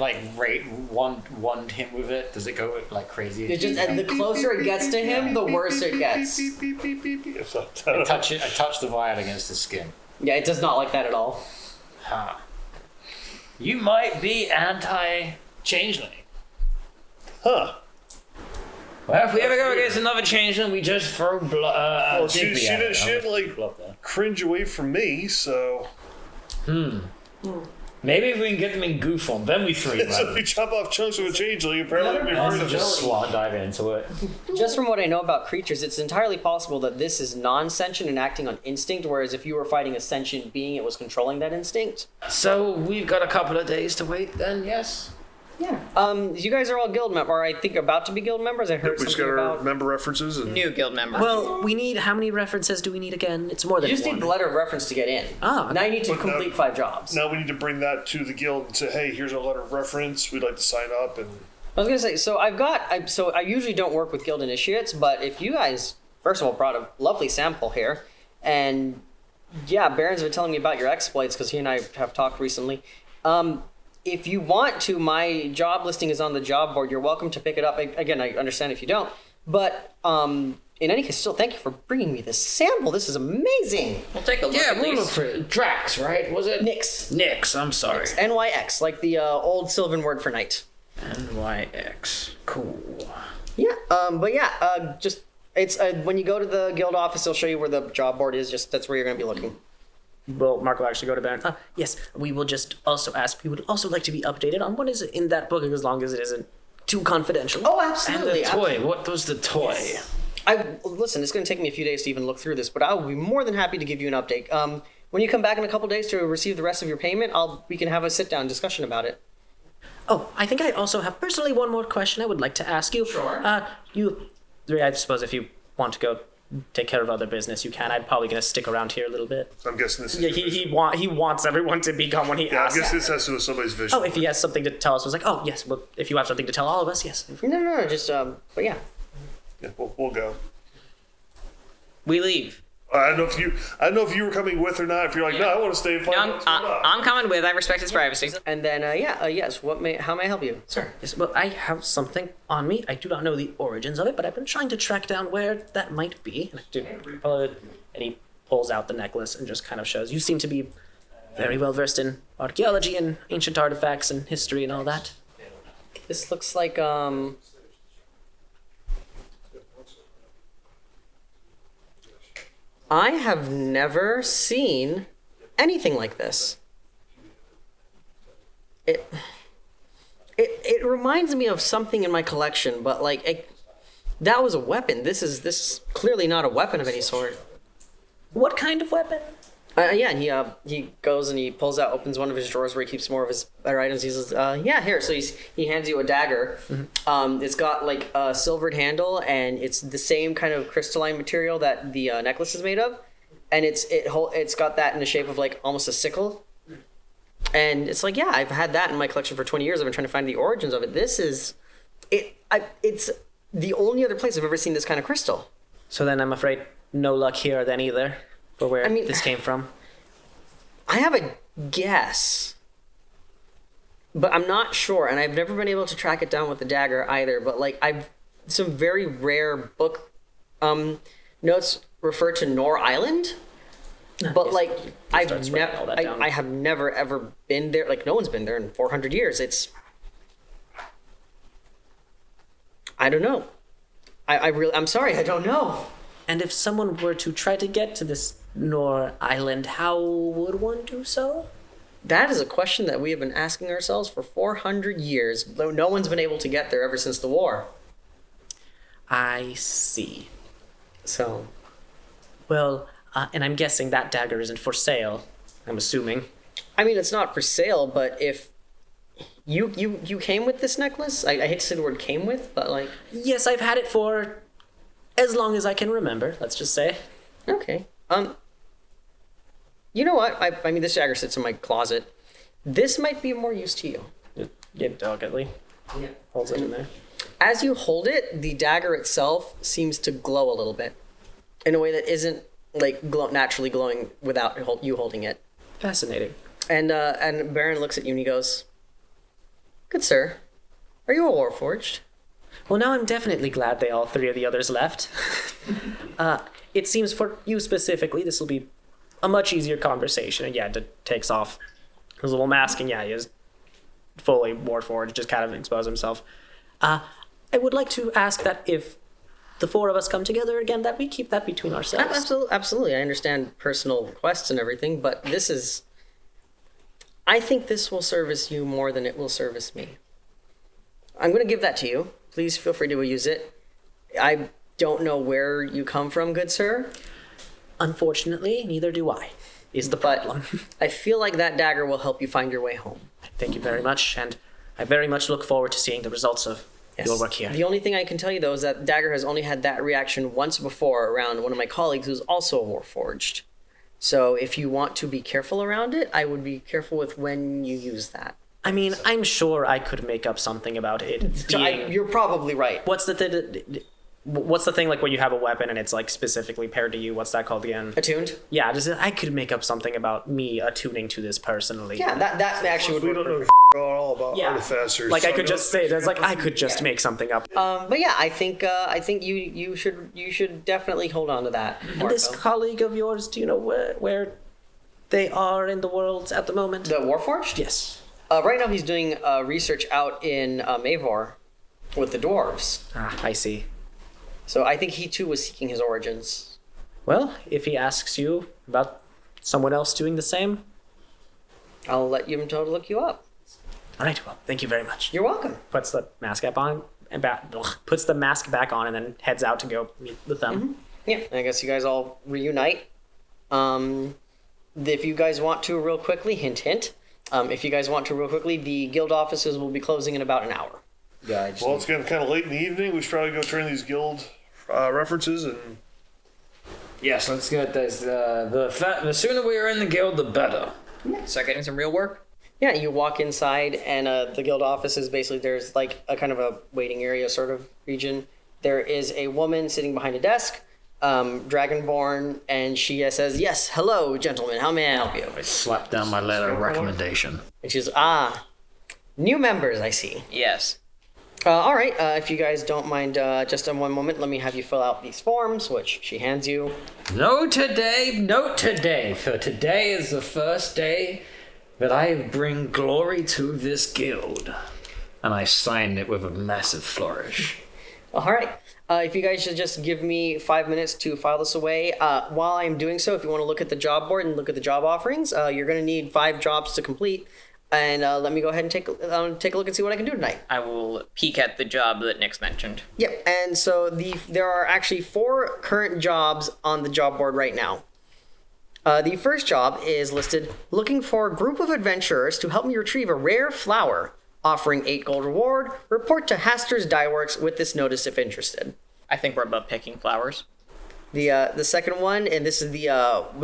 wand him with it. Does it go crazy? It just, and the closer it gets to him, the worse it gets. I touch the vial against his skin. Yeah, it does not like that at all. Huh. You might be anti-changeling. Huh. Well, if we ever go against another changeling, we just throw Well, she Digby at it. didn't like Love that. cringe away from me, so Maybe if we can get them in goo form, then we throw them so at we it. chop off chunks of a changeling. Apparently, we've heard of Just it. slot dive into it. Just from what I know about creatures, it's entirely possible that this is non-sentient and acting on instinct, whereas if you were fighting a sentient being, it was controlling that instinct. So we've got a couple of days to wait then, yes? Yeah. You guys are all guild members, or I think about to be guild members. I heard We just something got our about. member references and New guild member. Well, we need, how many references do we need again? It's more than You just one. need the letter of reference to get in. Oh, okay. Now you need to But now- complete 5 jobs. now we need to bring that to the guild and say, hey, here's our letter of reference. We'd like to sign up. And I was gonna say, so I usually don't work with guild initiates, but if you guys, first of all, brought a lovely sample here, and yeah, Baron's been telling me about your exploits because he and I have talked recently. If you want to, my job listing is on the job board. You're welcome to pick it up. Again, I understand if you don't, but in any case, still thank you for bringing me this sample. This is amazing. We'll take a look Yeah, at we'll look these. for it. Drax, right? Was it? Nix. Nix, I'm sorry. NYX, like the old Sylvan word for night. NYX. Cool. Yeah, but yeah, just it's when you go to the guild office, they'll show you where the job board is. Just that's where you're gonna be looking. Will Mark will actually go to Baron. Yes, we will just also ask. We would also like to be updated on what is in that book, as long as it isn't too confidential. Oh, And absolutely. the toy. What was the toy? Listen. It's gonna take me a few days to even look through this, but I will be more than happy to give you an update. When you come back in a couple days to receive the rest of your payment, we can have a sit down discussion about it. Oh, I think I also have personally one more question I would like to ask you. Sure. I suppose if you want to go take care of other business, you can. I'm probably going to stick around here a little bit. I'm guessing this is. Yeah, he wants everyone to become when he Yeah, I asks. guess this has to do with somebody's vision. Oh, if he has something to tell us, I was like, oh yes. Well, if you have something to tell all of us, yes. No, just but yeah. Yeah, we'll go. We leave. I don't know if you were coming with or not. If you're like, no, I want to stay and find out No, what's going on. I'm coming with. I respect his privacy. And then yes. How may I help you, sir? Yes. Well, I have something on me. I do not know the origins of it, but I've been trying to track down where that might be. And I do follow it, and he pulls out the necklace and just kind of shows. You seem to be very well versed in archaeology and ancient artifacts and history and all that. This looks like I have never seen anything like this. It reminds me of something in my collection, but that was a weapon. This is clearly not a weapon of any sort. What kind of weapon? Yeah, and he goes and he pulls out, opens one of his drawers where he keeps more of his better items. He says, "Yeah, here." So he hands you a dagger. Mm-hmm. It's got like a silvered handle, and it's the same kind of crystalline material that the necklace is made of, and it's got that in the shape of like almost a sickle. And it's like, yeah, I've had that in my collection for 20 years. I've been trying to find the origins of it. This is it's the only other place I've ever seen this kind of crystal. So then I'm afraid no luck here then either for where this came from. I have a guess, but I'm not sure, and I've never been able to track it down with the dagger either. But I've some very rare book notes refer to Nor Island, but starts writing all that down. I have never ever been there. Like no one's been there in 400 years. I don't know. I'm sorry, I don't know. And if someone were to try to get to this Nor Island, how would one do so? That is a question that we have been asking ourselves for 400 years, though no one's been able to get there ever since the war. I see. So, Well, and I'm guessing that dagger isn't for sale. I'm assuming. I mean, it's not for sale, but if you came with this necklace, I hate to say the word came with, but Yes, I've had it for as long as I can remember, let's just say. okay. You know what? I mean, this dagger sits in my closet. This might be of more use to you. Yeah, delicately. Yeah. Holds it in there. As you hold it, the dagger itself seems to glow a little bit in a way that isn't naturally glowing without you holding it. Fascinating. And Baron looks at you and he goes, "Good sir, are you a warforged?" Well, now I'm definitely glad all three of the others left. It seems for you specifically, this will be a much easier conversation. And yeah, it takes off his little mask, and yeah, he is fully warforged, just kind of expose himself. I would like to ask that if the four of us come together again, that we keep that between ourselves. Absolutely. I understand personal quests and everything, but this is... I think this will service you more than it will service me. I'm going to give that to you. Please feel free to use it. I don't know where you come from, good sir. Unfortunately, neither do I, is the problem. I feel like that dagger will help you find your way home. Thank you very much, and I very much look forward to seeing the results of your work here. The only thing I can tell you, though, is that dagger has only had that reaction once before around one of my colleagues who's also a Warforged. So if you want to be careful around it, I would be careful with when you use that. I mean, I'm sure I could make up something about it being... You're probably right. What's the thing like when you have a weapon and it's like specifically paired to you? What's that called again? Attuned? Yeah, I could make up something about me attuning to this personally. Yeah, that actually would We work. don't know at all about artifacts or Like I something could just say, there's like I could just make something up. But yeah, I think you should definitely hold on to that. And this Marco. colleague of yours, do you know where they are in the world at the moment? The Warforged? Yes. Right now he's doing research out in Mavor with the dwarves. Ah, I see. So I think he too was seeking his origins. Well, if he asks you about someone else doing the same, I'll let him to look you up. all right. Well, thank you very much. You're welcome. Puts the mask up on and puts the mask back on and then heads out to go meet with them. Yeah, I guess you guys all reunite. If you guys want to real quickly, hint, hint. If you guys want to real quickly, the guild offices will be closing in about an hour. Yeah, Well, it's getting kind of late in the evening. We should probably go turn these guild references and... yes, let's get this. The sooner we are in the guild, the better. Start getting some real work. Yeah, you walk inside, and the guild office is basically, there's like a kind of a waiting area sort of region. There is a woman sitting behind a desk, Dragonborn, and she says, "Yes, hello, gentlemen, how may I help you?" I slapped down my letter of recommendation. And she's, new members, I see. Yes. All right, if you guys don't mind just in one moment, let me have you fill out these forms, which she hands you. Note today, for today is the first day that I bring glory to this guild. And I signed it with a massive flourish. All right. If you guys should just give me 5 minutes to file this away. While I'm doing so, if you want to look at the job board and look at the job offerings, you're going to need 5 jobs to complete. And let me go ahead and take a look and see what I can do tonight. I will peek at the job that Nick's mentioned. Yep. And so there are actually 4 current jobs on the job board right now. The first job is listed, looking for a group of adventurers to help me retrieve a rare flower, offering 8 gold reward. Report to Haster's Dye Works with this notice if interested. I think we're above picking flowers. The second one, and this is the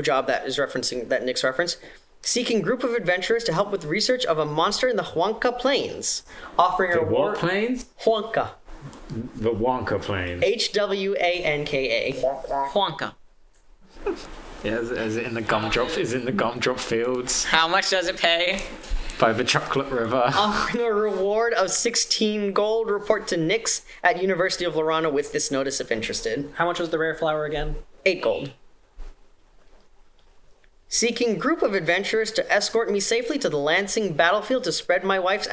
job that is referencing that Nick's reference, seeking group of adventurers to help with research of a monster in the Huanca Plains, offering a reward. What plains? Huanca. The Wonka plains. Hwanka. Huanca. Yeah, is it in the gumdrop? Is it in the gumdrop fields How much does it pay? by the chocolate river? Offering a reward of 16 gold. Report to Nix at University of Lyrana with this notice if interested. How much was the rare flower again? 8 gold. Seeking group of adventurers to escort me safely to the Lansing battlefield to spread my wife's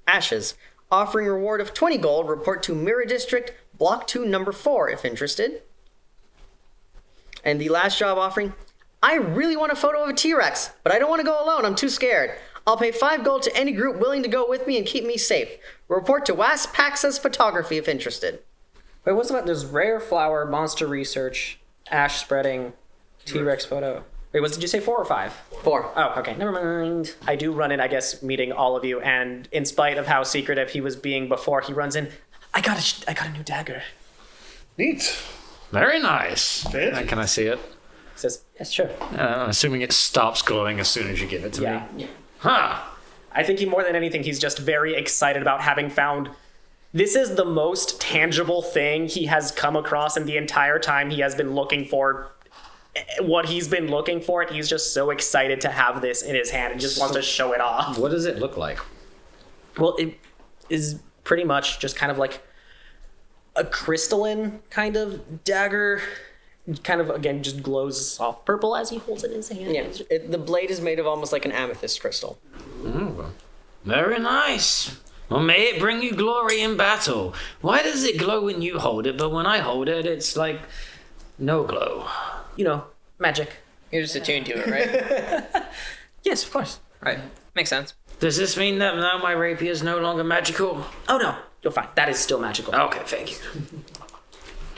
ashes. Offering a reward of 20 gold. Report to Mirror District, Block 2, Number 4 if interested. And the last job offering, I really want a photo of a T-Rex, but I don't want to go alone. I'm too scared. I'll pay 5 gold to any group willing to go with me and keep me safe. Report to Wasp Paxa's Photography if interested. Wait, what's about this rare flower, monster research, ash spreading, T-Rex photo? Wait, what did you say, 4 or 5? 4. Oh, okay, never mind. I do run in, I guess, meeting all of you, and in spite of how secretive he was being before, he runs in, I got a new dagger. Neat. Very nice. Fancy. Can I see it? He says, yes, sure. I'm assuming it stops glowing as soon as you give it to me. Huh. I think more than anything, he's just very excited about having found... This is the most tangible thing he has come across in the entire time he has been looking for what he's been looking for. He's just so excited to have this in his hand and just wants to show it off. What does it look like? Well, it is pretty much just kind of like a crystalline kind of dagger. Kind of, again, just glows soft purple as he holds it in his hand. Yeah, the blade is made of almost like an amethyst crystal. Ooh, very nice. Well, may it bring you glory in battle. Why does it glow when you hold it, but when I hold it, it's like no glow? You know, magic. You're just attuned to it, right? Yes, of course. Right. Makes sense. Does this mean that now my rapier is no longer magical? Oh no, you're fine. That is still magical. Okay, thank you.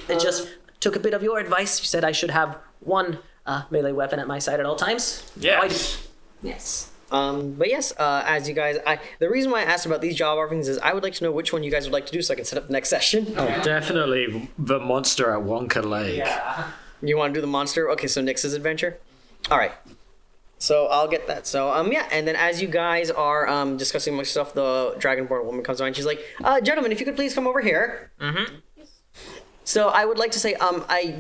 It just took a bit of your advice. You said I should have one melee weapon at my side at all times. Yes. Yes. But yes, as you guys, the reason why I asked about these job offerings is I would like to know which one you guys would like to do so I can set up the next session. Oh, definitely the monster at Wonka Lake. Yeah. You want to do the monster? Okay, so Nyx's adventure. All right. So I'll get that. So yeah, and then as you guys are discussing amongst yourself, the Dragonborn woman comes on. She's like, "Gentlemen, if you could please come over here." Mm-hmm. So I would like to say,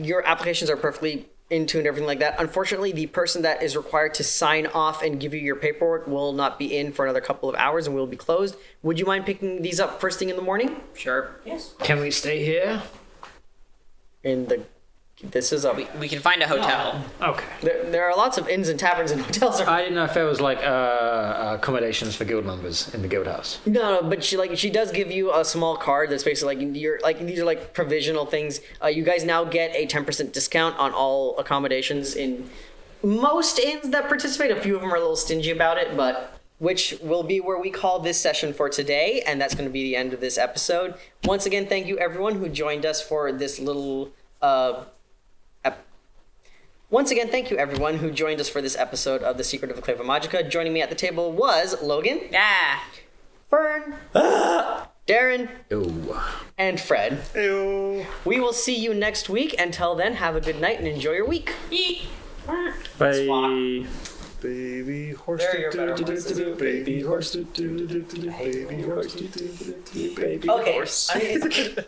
your applications are perfectly in tune and everything like that. Unfortunately, the person that is required to sign off and give you your paperwork will not be in for another couple of hours and will be closed. Would you mind picking these up first thing in the morning? Sure. Yes. Can we stay here? This is a. We can find a hotel. Okay. There are lots of inns and taverns and hotels. I didn't know if there was like accommodations for guild members in the guild house. No, but she does give you a small card that's basically these are like provisional things. You guys now get a 10% discount on all accommodations in most inns that participate. A few of them are a little stingy about it, but which will be where we call this session for today, and that's going to be the end of this episode. Once again, thank you everyone who joined us for this little. Once again, thank you everyone who joined us for this episode of The Secret of the Kleva Magica. Joining me at the table was Logan, Yeah. Fern, Darren, Ooh. and Fred. Ew. We will see you next week. Until then, have a good night and enjoy your week. Bye. Baby horse, There you're better. baby horse, baby horse, baby horse. Okay.